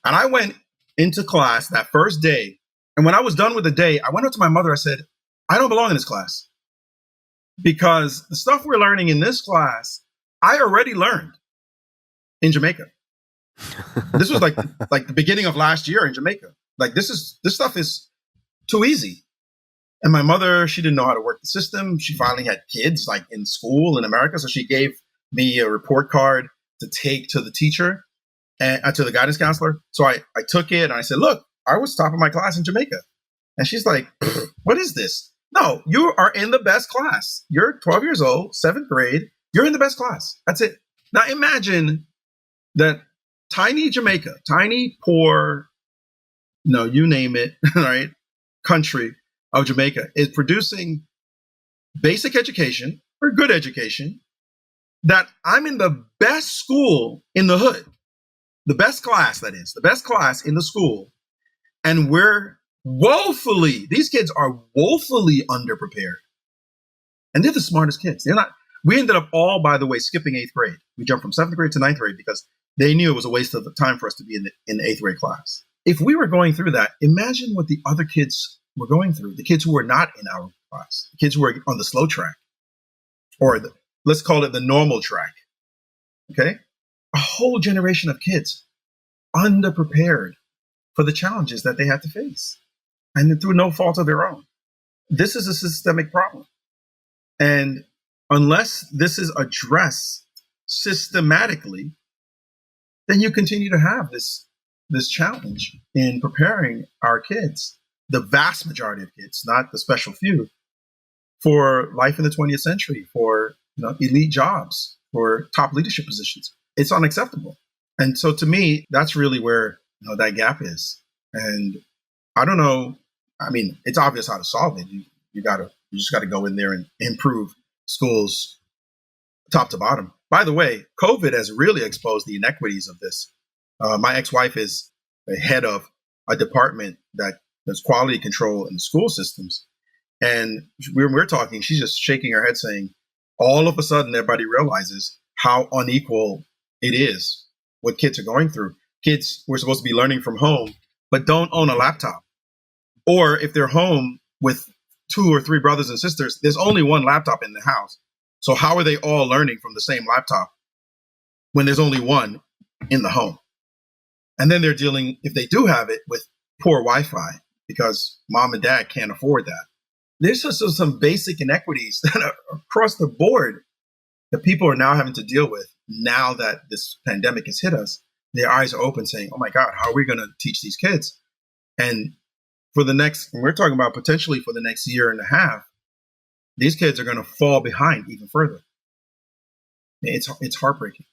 And I went into class that first day. And when I was done with the day, I went up to my mother. I said, I don't belong in this class, because the stuff we're learning in this class, I already learned in Jamaica. This was like the beginning of last year in Jamaica. Like this stuff is too easy. And my mother, she didn't know how to work the system. She finally had kids like in school in America. So she gave me a report card to take to the teacher and to the guidance counselor. So I took it and I said, look, I was top of my class in Jamaica. And she's like, what is this? No, you are in the best class. You're 12 years old, 7th grade. You're in the best class. That's it. Now imagine that tiny Jamaica, tiny, poor, you name it, right, country of Jamaica is producing basic education or good education, that I'm in the best school in the hood, the best class, that is, the best class in the school. And these kids are woefully underprepared. And they're the smartest kids. We ended up all, by the way, skipping 8th grade. We jumped from 7th grade to 9th grade because they knew it was a waste of time for us to be in the 8th grade class. If we were going through that, imagine what the other kids were going through, the kids who were not in our class, the kids who were on the slow track, or let's call it the normal track, okay? A whole generation of kids underprepared for the challenges that they had to face, and through no fault of their own. This is a systemic problem. And unless this is addressed systematically, then you continue to have this challenge in preparing our kids, the vast majority of kids, not the special few, for life in the 20th century, for elite jobs, for top leadership positions. It's unacceptable. And so to me, that's really where that gap is. And I don't know. I mean, it's obvious how to solve it. You just got to go in there and improve schools top to bottom. By the way, COVID has really exposed the inequities of this. My ex-wife is the head of a department that does quality control in the school systems. And when we're talking, she's just shaking her head saying, all of a sudden, everybody realizes how unequal it is, what kids are going through. Kids were supposed to be learning from home, but don't own a laptop. Or if they're home with 2 or 3 brothers and sisters, there's only one laptop in the house. So how are they all learning from the same laptop when there's only one in the home? And then they're dealing, if they do have it, with poor Wi-Fi because mom and dad can't afford that. There's just some basic inequities that are across the board that people are now having to deal with now that this pandemic has hit us. their eyes are open saying, oh my God, how are we going to teach these kids? And we're talking about potentially for the next year and a half, these kids are going to fall behind even further. It's heartbreaking.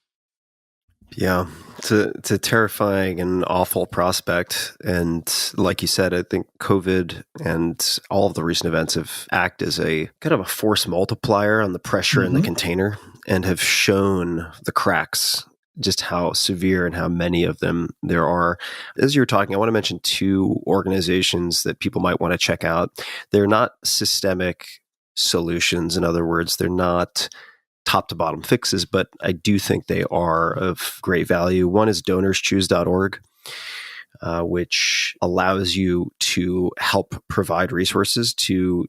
Yeah, it's a terrifying and awful prospect. And like you said, I think COVID and all of the recent events have act as a kind of a force multiplier on the pressure in the container and have shown the cracks, just how severe and how many of them there are. As you were talking, I want to mention two organizations that people might want to check out. They're not systemic solutions. In other words, they're not top to bottom fixes, but I do think they are of great value. One is donorschoose.org, which allows you to help provide resources to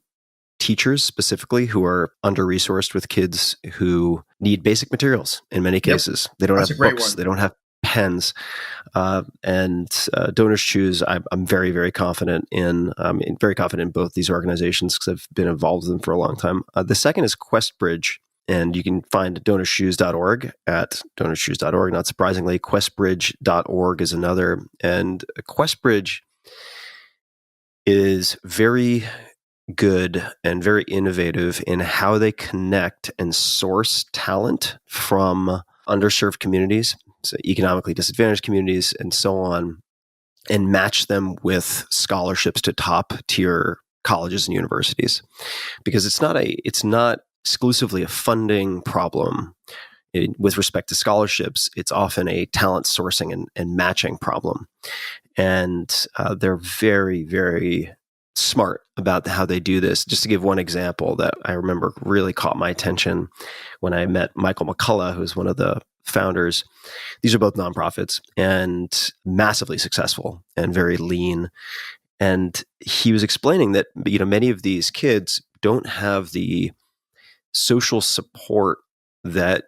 teachers specifically who are under-resourced with kids who need basic materials in many cases. They don't have books, they don't have pens. And Donors Choose, I'm very, very confident in. I'm very confident in both these organizations because I've been involved with them for a long time. The second is QuestBridge. And you can find donorschoose.org at donorschoose.org. Not surprisingly, questbridge.org is another. And QuestBridge is very good and very innovative in how they connect and source talent from underserved communities, so economically disadvantaged communities, and so on, and match them with scholarships to top tier colleges and universities. Because it's not exclusively a funding problem. With respect to scholarships, it's often a talent sourcing and matching problem. And they're very, very smart about how they do this. Just to give one example that I remember really caught my attention when I met Michael McCullough, who's one of the founders. These are both nonprofits and massively successful and very lean. And he was explaining that, many of these kids don't have the social support that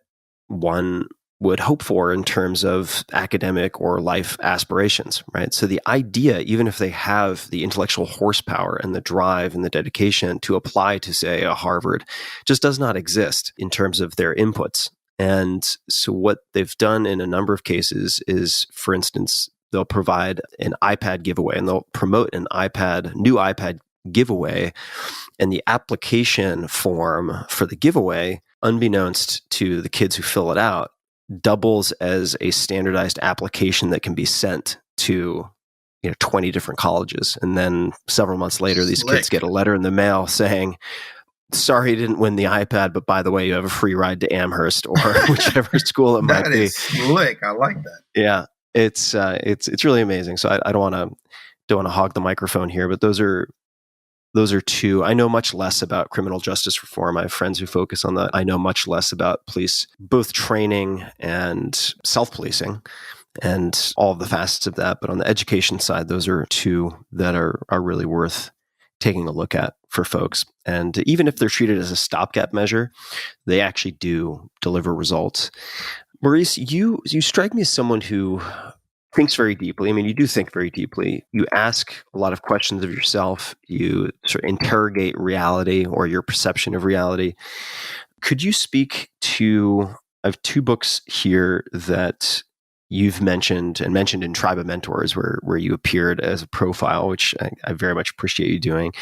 one would hope for in terms of academic or life aspirations, right? So the idea, even if they have the intellectual horsepower and the drive and the dedication to apply to, say, a Harvard, just does not exist in terms of their inputs. And so what they've done in a number of cases is, for instance, they'll provide an iPad giveaway and they'll promote new iPad giveaway, and the application form for the giveaway, unbeknownst to the kids who fill it out, doubles as a standardized application that can be sent to 20 different colleges. And then several months later, these kids get a letter in the mail saying, sorry, you didn't win the iPad, but by the way, you have a free ride to Amherst or whichever school it might be. That is slick. I like that. Yeah, it's really amazing. So I don't want to hog the microphone here, but those are two. I know much less about criminal justice reform. I have friends who focus on that. I know much less about police, both training and self-policing and all of the facets of that. But on the education side, those are two that are really worth taking a look at for folks. And even if they're treated as a stopgap measure, they actually do deliver results. Maurice, you strike me as someone who thinks very deeply. I mean, you do think very deeply. You ask a lot of questions of yourself. You sort of interrogate reality or your perception of reality. Could you speak to, I have two books here that you've mentioned in Tribe of Mentors, where you appeared as a profile, which I very much appreciate you doing.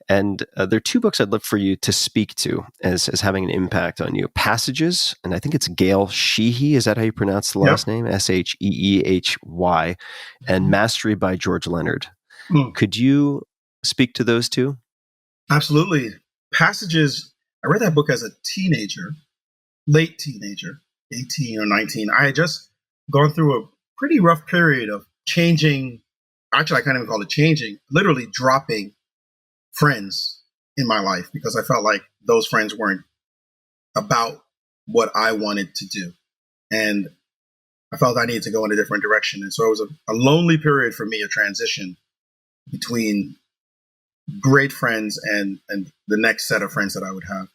And there are two books I'd love for you to speak to as having an impact on you. Passages, and I think it's Gail Sheehy. Is that how you pronounce the last name? Sheehy. And Mastery by George Leonard. Could you speak to those two? Absolutely. Passages, I read that book as a late teenager, 18 or 19. I had just gone through a pretty rough period of changing. Actually, I can't even call it changing, literally dropping friends in my life because I felt like those friends weren't about what I wanted to do. And I felt I needed to go in a different direction. And so it was a lonely period for me, a transition between great friends and the next set of friends that I would have.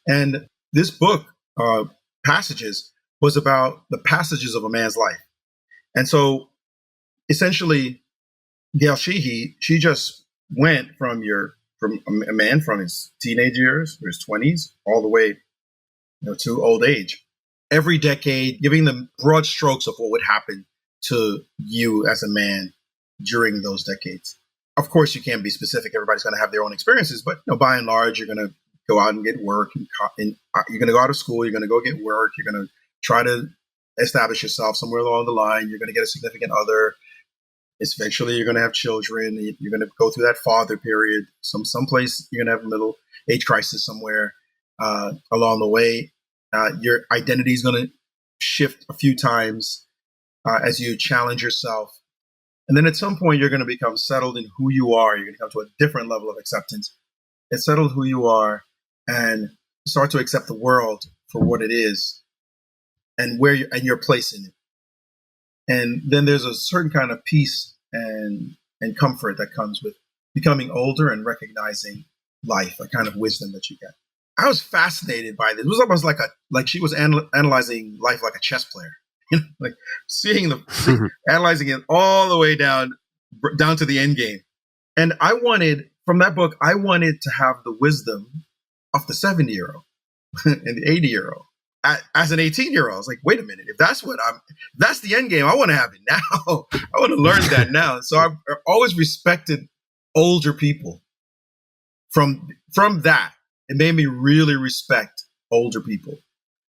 And this book, Passages, was about the passages of a man's life. And so essentially, Gail Sheehy, she just went from a man from his teenage years, or his 20s, all the way to old age. Every decade, giving them broad strokes of what would happen to you as a man during those decades? Of course, you can't be specific. Everybody's going to have their own experiences, but by and large, you're going to go out and get work, and you're going to go out of school. You're going to go get work. You're going to try to establish yourself somewhere along the line. You're going to get a significant other. Eventually, you're going to have children. You're going to go through that father period. Someplace you're going to have a middle age crisis somewhere along the way. Your identity is going to shift a few times as you challenge yourself. And then at some point, you're going to become settled in who you are. You're going to come to a different level of acceptance. It's settled who you are and start to accept the world for what it is and your place in it. And then there's a certain kind of peace and comfort that comes with becoming older and recognizing life, a kind of wisdom that you get. I was fascinated by this. It was almost like she was analyzing life like a chess player, like analyzing it all the way down to the end game. And from that book, I wanted to have the wisdom of the 70-year-old and the 80-year-old. As an 18-year-old, I was like, wait a minute, if that's the end game, I want to have it now. I want to learn that now. So I've always respected older people. From that, it made me really respect older people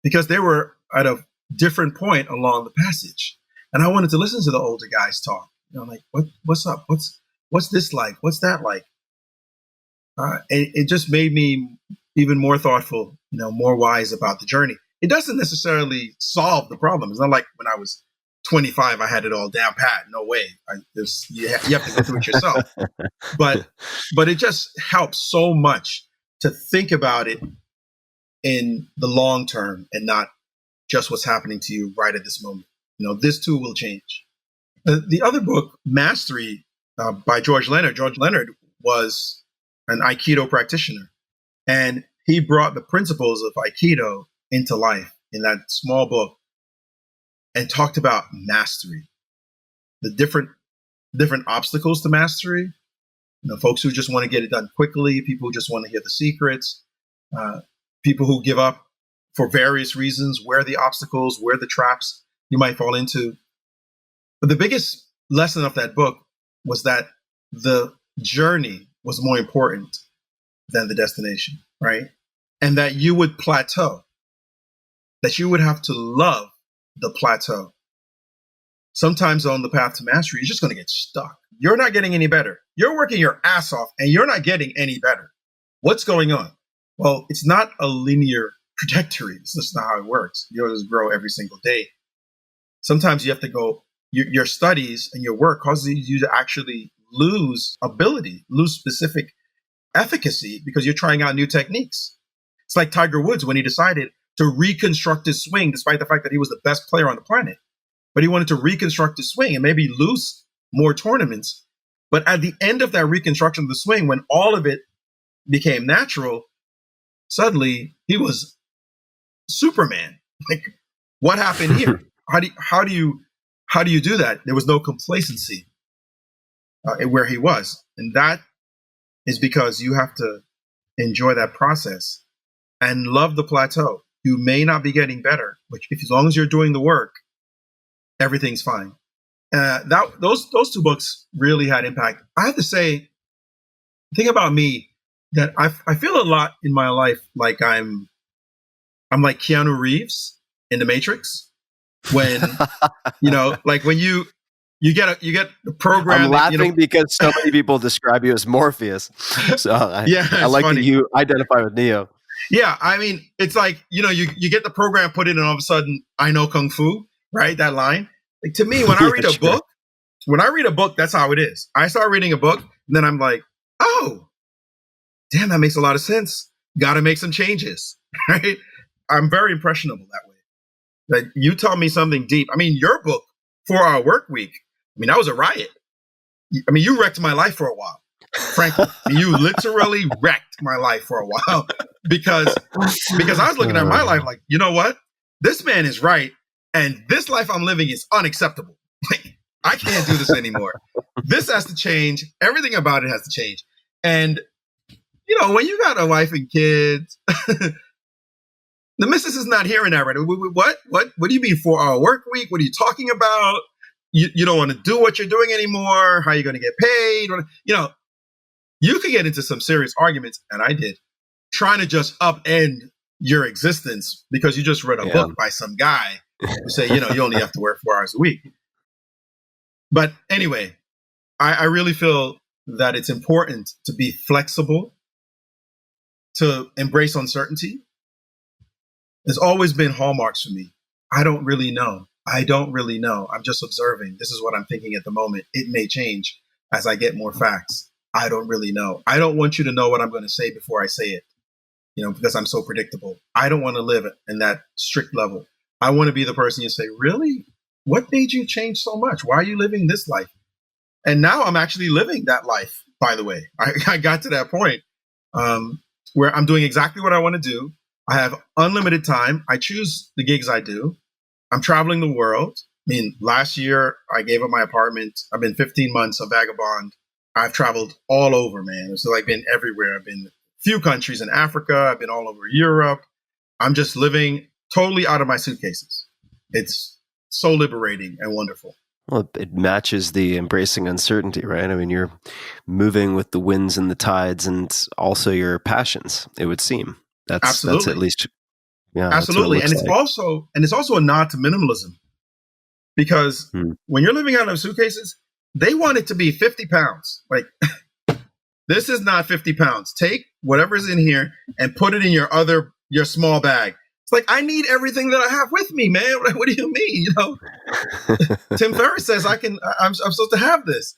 because they were at a different point along the passage. And I wanted to listen to the older guys talk. Like, what's up? What's this like? What's that like? It just made me even more thoughtful, more wise about the journey. It doesn't necessarily solve the problem. It's not like when I was 25, I had it all down pat. No way. You have to go through it yourself. But it just helps so much to think about it in the long term and not just what's happening to you right at this moment. This too will change. The other book, Mastery, by George Leonard. George Leonard was an Aikido practitioner, and he brought the principles of Aikido into life in that small book and talked about mastery, the different obstacles to mastery. Folks who just want to get it done quickly, people who just want to hear the secrets, people who give up for various reasons, where the obstacles, where the traps you might fall into. But the biggest lesson of that book was that the journey was more important than the destination, right? And that you would plateau, that you would have to love the plateau. Sometimes on the path to mastery, you're just going to get stuck. You're not getting any better. You're working your ass off and you're not getting any better. What's going on? Well, it's not a linear trajectory. It's just not how it works. You just grow every single day. Sometimes you have to go, your studies and your work causes you to actually lose ability, lose specific efficacy because you're trying out new techniques. It's like Tiger Woods when he decided to reconstruct his swing, despite the fact that he was the best player on the planet. But he wanted to reconstruct his swing and maybe lose more tournaments. But at the end of that reconstruction of the swing, when all of it became natural, suddenly he was Superman. Like, what happened here? How do you do that? There was no complacency where he was. And that is because you have to enjoy that process and love the plateau. You may not be getting better, but as long as you're doing the work, everything's fine. Those two books really had impact. I have to say, the thing about me that I feel a lot in my life like I'm like Keanu Reeves in The Matrix. When like when you get the program. I'm laughing because so many people describe you as Morpheus. So I like funny that you identify with Neo. Yeah, I mean, it's like, you get the program put in and all of a sudden, I know Kung Fu, right? That line. Like, to me, when I read a book, that's how it is. I start reading a book and then I'm like, oh, damn, that makes a lot of sense. Got to make some changes, right? I'm very impressionable that way. Like, you tell me something deep. I mean, your book, 4-Hour Work Week, I mean, that was a riot. I mean, you wrecked my life for a while. Frankly, you literally wrecked my life for a while because I was looking at my life like, you know what? This man is right. And this life I'm living is unacceptable. Like, I can't do this anymore. This has to change. Everything about it has to change. And, when you got a wife and kids, the missus is not hearing that right. What do you mean 4-Hour Work Week? What are you talking about? you don't want to do what you're doing anymore. How are you going to get paid? You could get into some serious arguments, and I did, trying to just upend your existence because you just read a book by some guy who say, you only have to work 4 hours a week. But anyway, I really feel that it's important to be flexible, to embrace uncertainty. There's always been hallmarks for me. I don't really know. I'm just observing. This is what I'm thinking at the moment. It may change as I get more facts. I don't really know. I don't want you to know what I'm going to say before I say it, because I'm so predictable. I don't want to live in that strict level. I want to be the person you say, really? What made you change so much? Why are you living this life? And now I'm actually living that life, by the way. I got to that point where I'm doing exactly what I want to do. I have unlimited time. I choose the gigs I do. I'm traveling the world. I mean, last year I gave up my apartment. I've been 15 months a vagabond. I've traveled all over, man. It's like been everywhere. I've been a few countries in Africa. I've been all over Europe. I'm just living totally out of my suitcases. It's so liberating and wonderful. Well, it matches the embracing uncertainty, right? I mean, you're moving with the winds and the tides and also your passions, it would seem. That's at least, absolutely. And it's also a nod to minimalism, because when you're living out of suitcases, they want it to be 50 pounds. Like, this is not 50 pounds. Take whatever's in here and put it in your small bag. It's like, I need everything that I have with me, man. What do you mean? Tim Ferriss says I'm supposed to have this.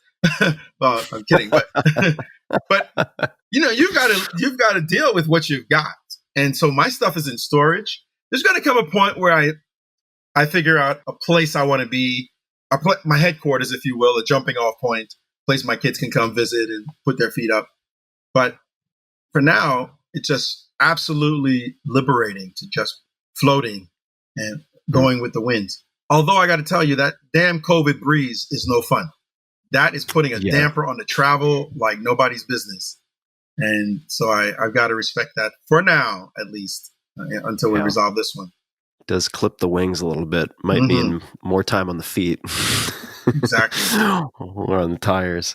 Well, I'm kidding, but you've got to deal with what you've got. And so my stuff is in storage. There's going to come a point where I figure out a place I want to be, my headquarters, if you will, a jumping off point, place my kids can come visit and put their feet up. But for now, it's just absolutely liberating to just floating and going with the winds. Although I got to tell you, that damn COVID breeze is no fun. That is putting a damper on the travel like nobody's business. And so I've got to respect that for now, at least, until we resolve this one. It does clip the wings a little bit. Might mean more time on the feet. Exactly. Or on the tires.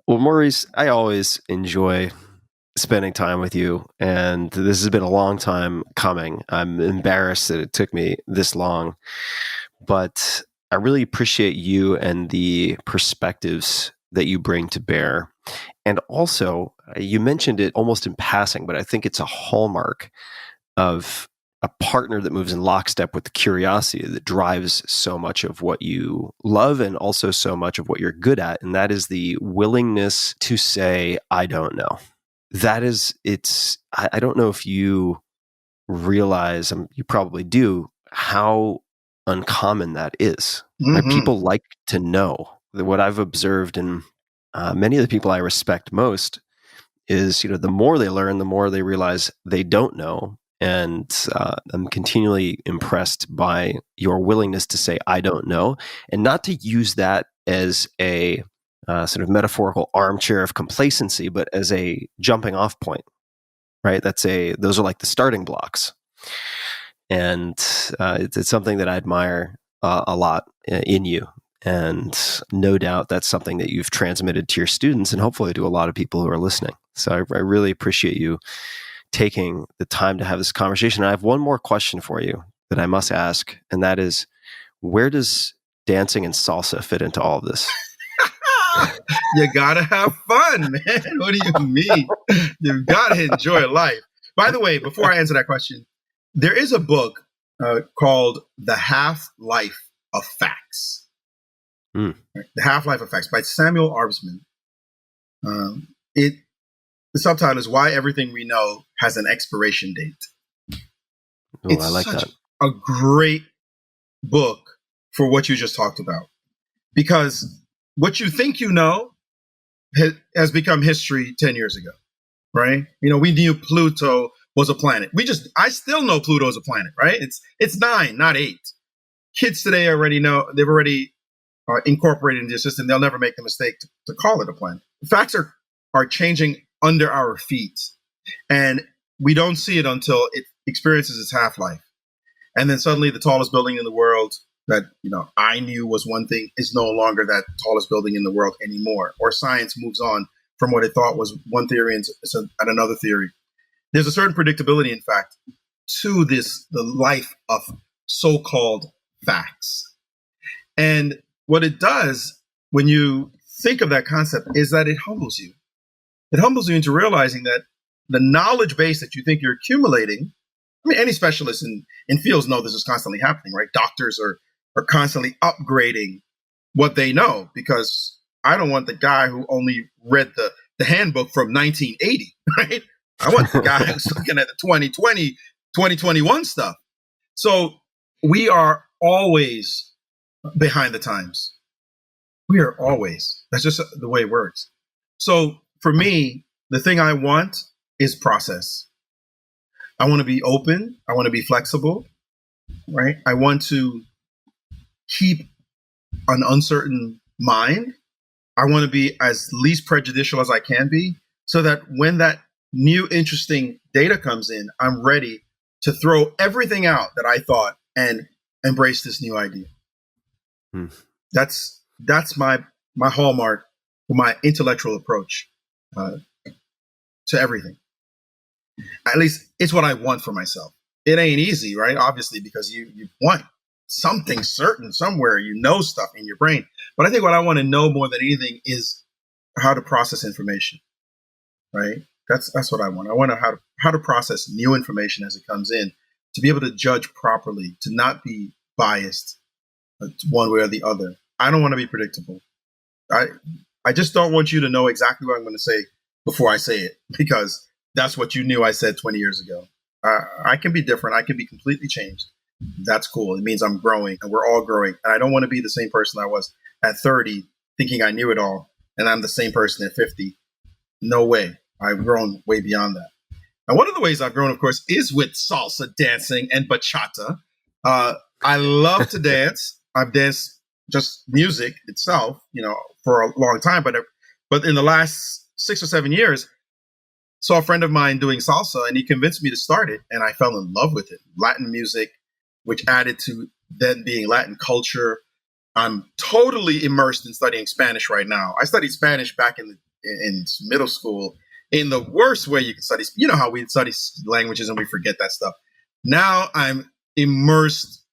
Well, Maurice, I always enjoy spending time with you. And this has been a long time coming. I'm embarrassed that it took me this long. But I really appreciate you and the perspectives that you bring to bear. And also, you mentioned it almost in passing, but I think it's a hallmark of a partner that moves in lockstep with the curiosity that drives so much of what you love and also so much of what you're good at. And that is the willingness to say, I don't know. I don't know if you realize, you probably do, how uncommon that is. Right? People like to know. What I've observed in many of the people I respect most is, the more they learn, the more they realize they don't know. And I'm continually impressed by your willingness to say, I don't know, and not to use that as a sort of metaphorical armchair of complacency, but as a jumping off point, right? Those are like the starting blocks. And it's something that I admire a lot in you. And no doubt that's something that you've transmitted to your students and hopefully to a lot of people who are listening. So I really appreciate you taking the time to have this conversation. And I have one more question for you that I must ask, and that is, where does dancing and salsa fit into all of this? You gotta have fun, man. What do you mean? You've got to enjoy life. By the way, before I answer that question, there is a book called The Half-Life of Facts. The Half-Life of Facts by Samuel Arbesman. The subtitle is Why Everything We Know Has an Expiration Date. It's I like that. A great book for what you just talked about. Because what you think you know has become history 10 years ago, right? We knew Pluto was a planet. I still know Pluto is a planet, right? It's 9, not 8. Kids today already know, they've already incorporated into the system. They'll never make the mistake to call it a planet. Facts are changing under our feet, and we don't see it until it experiences its half-life. And then suddenly the tallest building in the world that, I knew was one thing is no longer that tallest building in the world anymore. Or science moves on from what it thought was one theory and another theory. There's a certain predictability, in fact, to the life of so-called facts. And what it does when you think of that concept is that it humbles you. It humbles you into realizing that the knowledge base that you think you're accumulating, any specialists in fields know this is constantly happening, right? Doctors are constantly upgrading what they know, because I don't want the guy who only read the handbook from 1980, right? I want the guy who's looking at the 2020, 2021 stuff. So we are always behind the times. We are always. That's just the way it works. So for me, the thing I want is process. I want to be open. I want to be flexible, right? I want to keep an uncertain mind. I want to be as least prejudicial as I can be, so that when that new interesting data comes in, I'm ready to throw everything out that I thought and embrace this new idea. That's my hallmark, my intellectual approach to everything. At least it's what I want for myself. It ain't easy, right? Obviously, because you want something certain somewhere, stuff in your brain. But I think what I want to know more than anything is how to process information, right? That's what I want. I want to know how to process new information as it comes in, to be able to judge properly, to not be biased one way or the other. I don't want to be predictable. I just don't want you to know exactly what I'm going to say before I say it, because that's what you knew I said 20 years ago. I can be different. I can be completely changed. That's cool. It means I'm growing, and we're all growing. And I don't want to be the same person I was at 30, thinking I knew it all, and I'm the same person at 50. No way. I've grown way beyond that. And one of the ways I've grown, of course, is with salsa dancing and bachata. I love to dance. I've danced just music itself, for a long time. But in the last 6 or 7 years, saw a friend of mine doing salsa, and he convinced me to start it. And I fell in love with it. Latin music, which added to then being Latin culture. I'm totally immersed in studying Spanish right now. I studied Spanish back in middle school in the worst way you can study. You know how we study languages and we forget that stuff. Now I'm immersed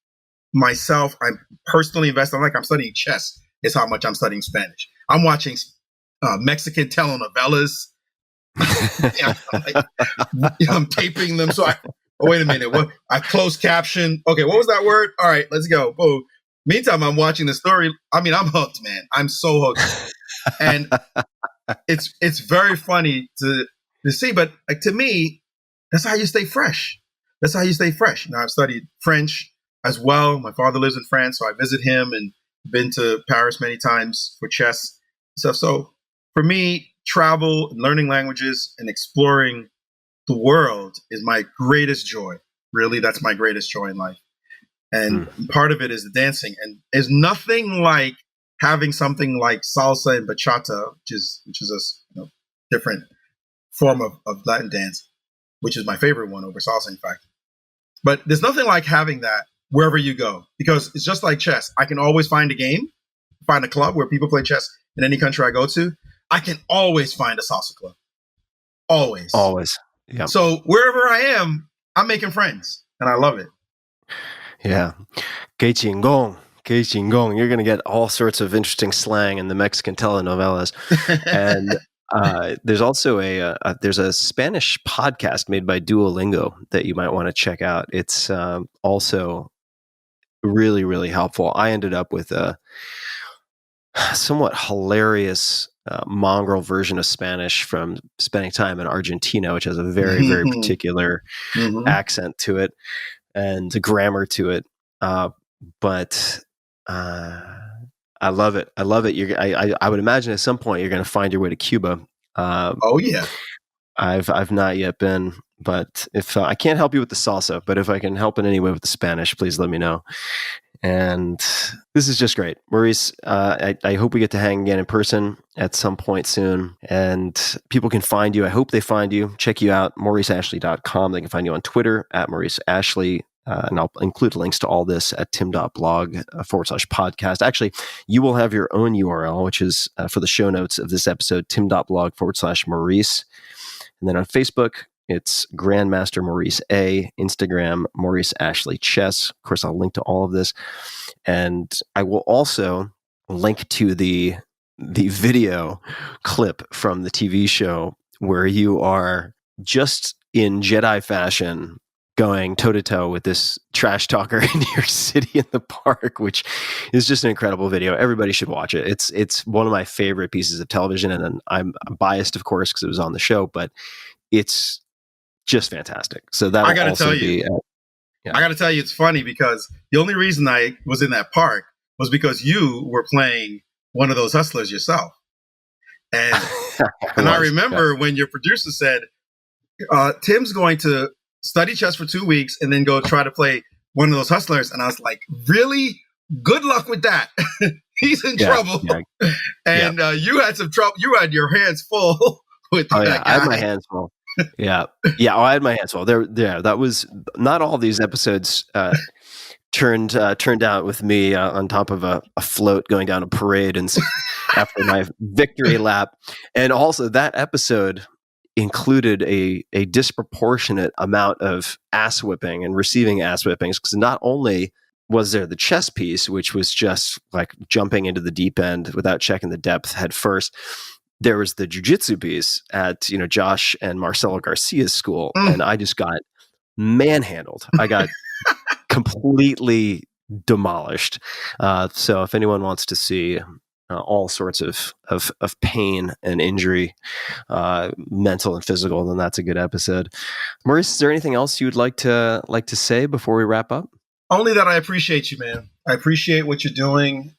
myself. I'm personally invested. I'm studying chess is how much I'm studying Spanish. I'm watching Mexican telenovelas. I'm taping them. So wait a minute. What? I closed caption. Okay, what was that word? All right, let's go. Boom. Meantime, I'm watching the story. I'm hooked, man. I'm so hooked. And it's very funny to see, but to me, that's how you stay fresh. That's how you stay fresh. I've studied French as well. My father lives in France, so I visit him, and been to Paris many times for chess stuff. So for me, travel, learning languages, and exploring the world is my greatest joy. Really, that's my greatest joy in life. And part of it is the dancing. And there's nothing like having something like salsa and bachata, which is a different form of Latin dance, which is my favorite one over salsa, in fact. But there's nothing like having that wherever you go, because it's just like chess. I can always find a game, find a club where people play chess in any country I go to. I can always find a salsa club. Always. Yeah. So wherever I am, I'm making friends, and I love it. Yeah. Que chingón. Que chingón. You're going to get all sorts of interesting slang in the Mexican telenovelas. And there's also there's a Spanish podcast made by Duolingo that you might want to check out. It's also really, really helpful. I ended up with a somewhat hilarious mongrel version of Spanish from spending time in Argentina, which has a very, very particular accent to it and grammar to it. But I love it. I love it. I would imagine at some point you're going to find your way to Cuba. Oh yeah. I've not yet been, but if I can't help you with the salsa, but if I can help in any way with the Spanish, please let me know. And this is just great. Maurice, I hope we get to hang again in person at some point soon. And people can find you. I hope they find you. Check you out, mauriceashley.com. They can find you on Twitter at Maurice Ashley. and I'll include links to all this at tim.blog/podcast. Actually, you will have your own URL, which is for the show notes of this episode, tim.blog/Maurice. And then on Facebook, it's Grandmaster Maurice A, Instagram, Maurice Ashley Chess. Of course, I'll link to all of this. And I will also link to the video clip from the TV show where you are just in Jedi fashion going toe-to-toe with this trash talker in New York City in the park, which is just an incredible video. Everybody should watch it. It's one of my favorite pieces of television, and I'm biased, of course, because it was on the show, but it's just fantastic. So that I got to tell you, it's funny because the only reason I was in that park was because you were playing one of those hustlers yourself. And I remember when your producer said, Tim's going to study chess for 2 weeks and then go try to play one of those hustlers. And I was like, really? Good luck with that. He's in trouble. Yeah. And you had some trouble. You had your hands full with that guy. I had my hands full. Yeah. I had my hands full. That was not all these episodes turned out with me on top of a float going down a parade and after my victory lap. And also that episode included a disproportionate amount of ass whipping and receiving ass whippings, because not only was there the chess piece, which was just like jumping into the deep end without checking the depth head first. There was the jiu-jitsu piece at, Josh and Marcelo Garcia's school, and I just got manhandled. I got completely demolished. So if anyone wants to see all sorts of pain and injury, mental and physical, then that's a good episode. Maurice, is there anything else you would like to say before we wrap up? Only that I appreciate you, man. I appreciate what you're doing.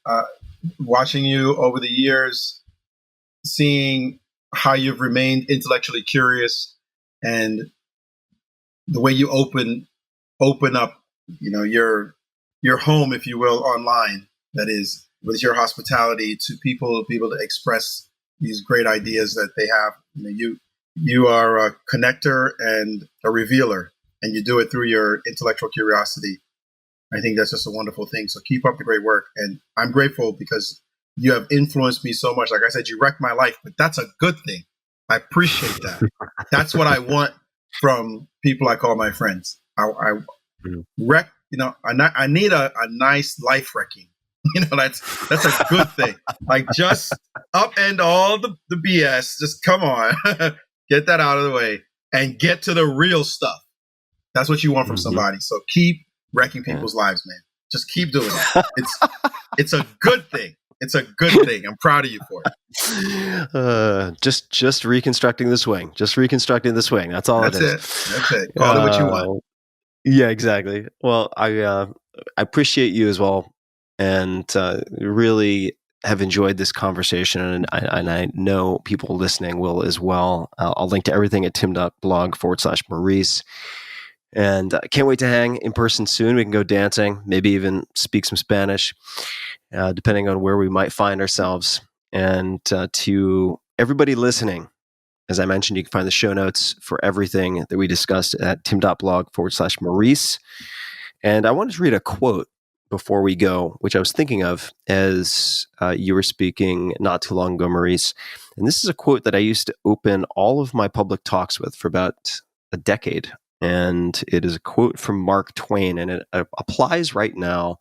Watching you over the years, seeing how you've remained intellectually curious, and the way you open up, your home, if you will, online. That is, with your hospitality to people to express these great ideas that they have. You are a connector and a revealer, and you do it through your intellectual curiosity. I think that's just a wonderful thing. So keep up the great work, and I'm grateful because you have influenced me so much. Like I said, you wrecked my life, but that's a good thing. I appreciate that. That's what I want from people I call my friends. I wreck, I need a nice life wrecking. That's a good thing. Like, just upend all the BS. Just come on, get that out of the way and get to the real stuff. That's what you want from somebody. So keep wrecking people's lives, man. Just keep doing it. It's a good thing. It's a good thing. I'm proud of you for it. Just reconstructing the swing. That's all it is. That's it. Call it what you want. Yeah, exactly. Well, I appreciate you as well, and really have enjoyed this conversation, and I know people listening will as well. I'll link to everything at tim.blog/Maurice. And I can't wait to hang in person soon. We can go dancing, maybe even speak some Spanish, depending on where we might find ourselves. And to everybody listening, as I mentioned, you can find the show notes for everything that we discussed at tim.blog/Maurice. And I wanted to read a quote before we go, which I was thinking of as you were speaking not too long ago, Maurice. And this is a quote that I used to open all of my public talks with for about a decade. And it is a quote from Mark Twain, and it applies right now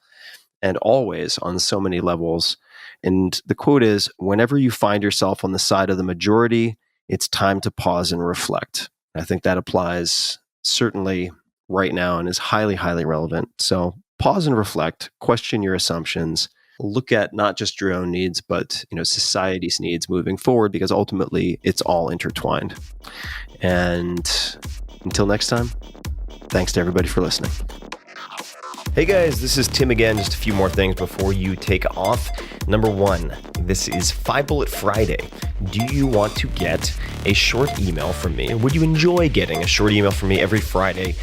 and always on so many levels. And the quote is, "Whenever you find yourself on the side of the majority, it's time to pause and reflect." I think that applies certainly right now and is highly, highly relevant. So pause and reflect, question your assumptions, look at not just your own needs, but society's needs moving forward, because ultimately it's all intertwined. And until next time, thanks to everybody for listening. Hey guys, this is Tim again. Just a few more things before you take off. Number one, this is 5 Bullet Friday. Do you want to get a short email from me? Would you enjoy getting a short email from me every Friday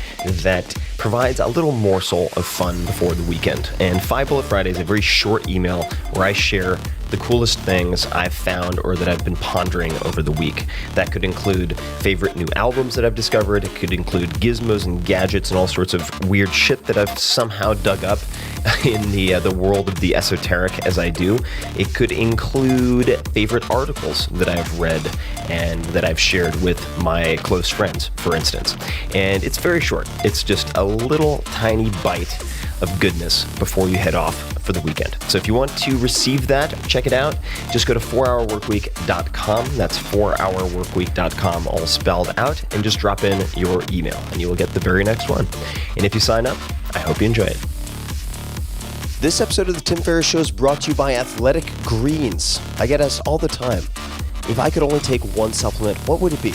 that provides a little morsel of fun before the weekend. And 5 Bullet Friday is a very short email where I share the coolest things I've found or that I've been pondering over the week. That could include favorite new albums that I've discovered. It could include gizmos and gadgets and all sorts of weird shit that I've somehow dug up in the world of the esoteric as I do. It could include favorite articles that I've read and that I've shared with my close friends, for instance. And it's very short. It's just a little tiny bite of goodness before you head off for the weekend. So if you want to receive that, check it out. Just go to 4hourworkweek.com. That's 4hourworkweek.com, all spelled out, and just drop in your email and you will get the very next one. And if you sign up, I hope you enjoy it. This episode of the Tim Ferriss Show is brought to you by Athletic Greens. I get asked all the time, if I could only take one supplement, what would it be?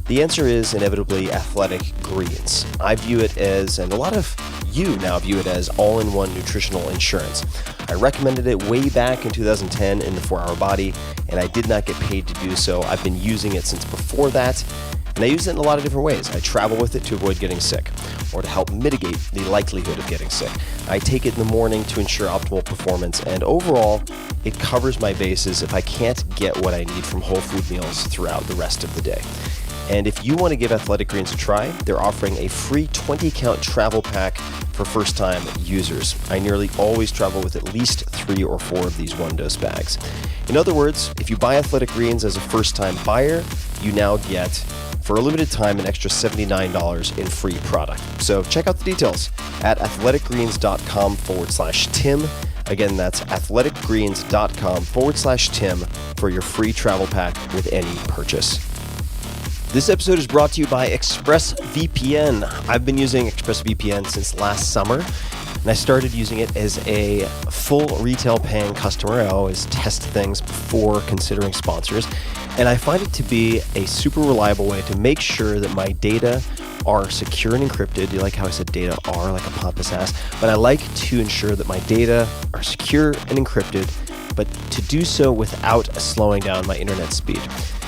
The answer is inevitably Athletic Greens. I view it as, and a lot of you now view it as, all-in-one nutritional insurance. I recommended it way back in 2010 in the 4-Hour Body, and I did not get paid to do so. I've been using it since before that, and I use it in a lot of different ways. I travel with it to avoid getting sick, or to help mitigate the likelihood of getting sick. I take it in the morning to ensure optimal performance, and overall, it covers my bases if I can't get what I need from whole food meals throughout the rest of the day. And if you want to give Athletic Greens a try, they're offering a free 20-count travel pack for first-time users. I nearly always travel with at least 3 or 4 of these one-dose bags. In other words, if you buy Athletic Greens as a first-time buyer, you now get, for a limited time, an extra $79 in free product. So check out the details at athleticgreens.com/Tim. Again, that's athleticgreens.com/Tim for your free travel pack with any purchase. This episode is brought to you by ExpressVPN. I've been using ExpressVPN since last summer, and I started using it as a full retail paying customer. I always test things before considering sponsors, and I find it to be a super reliable way to make sure that my data are secure and encrypted. You like how I said data are, like a pompous ass? But I like to ensure that my data are secure and encrypted, but to do so without slowing down my internet speed.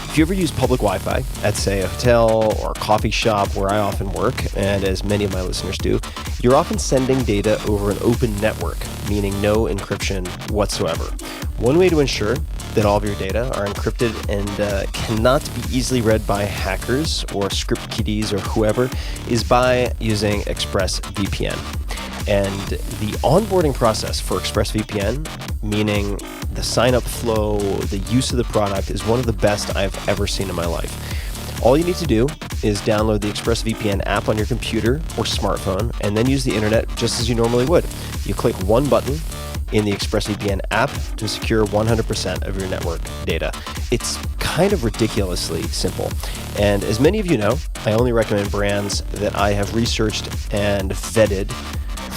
If you ever use public Wi-Fi at, say, a hotel or a coffee shop where I often work, and as many of my listeners do, you're often sending data over an open network, meaning no encryption whatsoever. One way to ensure that all of your data are encrypted and cannot be easily read by hackers or script kiddies or whoever is by using ExpressVPN. And the onboarding process for ExpressVPN, meaning the sign-up flow, the use of the product, is one of the best I've ever seen in my life. All you need to do is download the ExpressVPN app on your computer or smartphone and then use the internet just as you normally would. You click one button in the ExpressVPN app to secure 100% of your network data. It's kind of ridiculously simple. And as many of you know, I only recommend brands that I have researched and vetted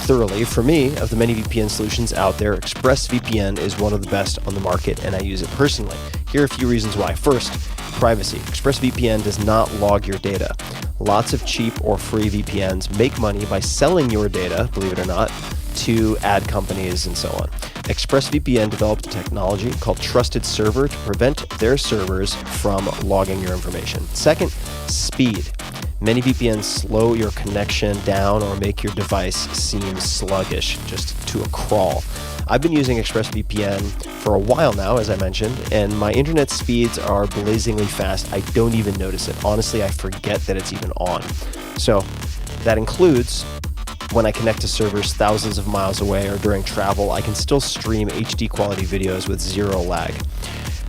thoroughly. For me, of the many VPN solutions out there, ExpressVPN is one of the best on the market, and I use it personally. Here are a few reasons why. First, privacy. ExpressVPN does not log your data. Lots of cheap or free VPNs make money by selling your data, believe it or not, to ad companies and so on. ExpressVPN developed a technology called Trusted Server to prevent their servers from logging your information. Second, speed. Many VPNs slow your connection down or make your device seem sluggish, just to a crawl. I've been using ExpressVPN for a while now, as I mentioned, and my internet speeds are blazingly fast. I don't even notice it. Honestly, I forget that it's even on. So that includes when I connect to servers thousands of miles away or during travel, I can still stream HD quality videos with zero lag.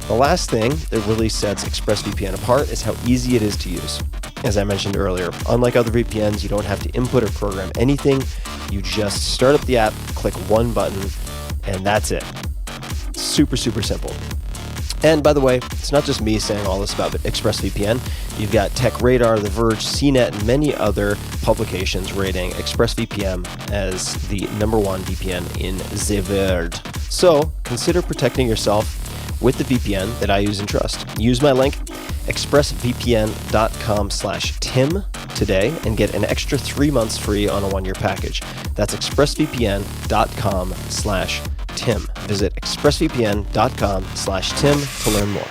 The last thing that really sets ExpressVPN apart is how easy it is to use. As I mentioned earlier, unlike other VPNs, you don't have to input or program anything. You just start up the app, click one button, and that's it. Super, super simple. And by the way, it's not just me saying all this about ExpressVPN. You've got TechRadar, The Verge, CNET, and many other publications rating ExpressVPN as the #1 VPN in the world. So consider protecting yourself with the VPN that I use and trust. Use my link, expressvpn.com/Tim today and get an extra 3 months free on a 1-year package. That's expressvpn.com/Tim. Visit expressvpn.com/Tim to learn more.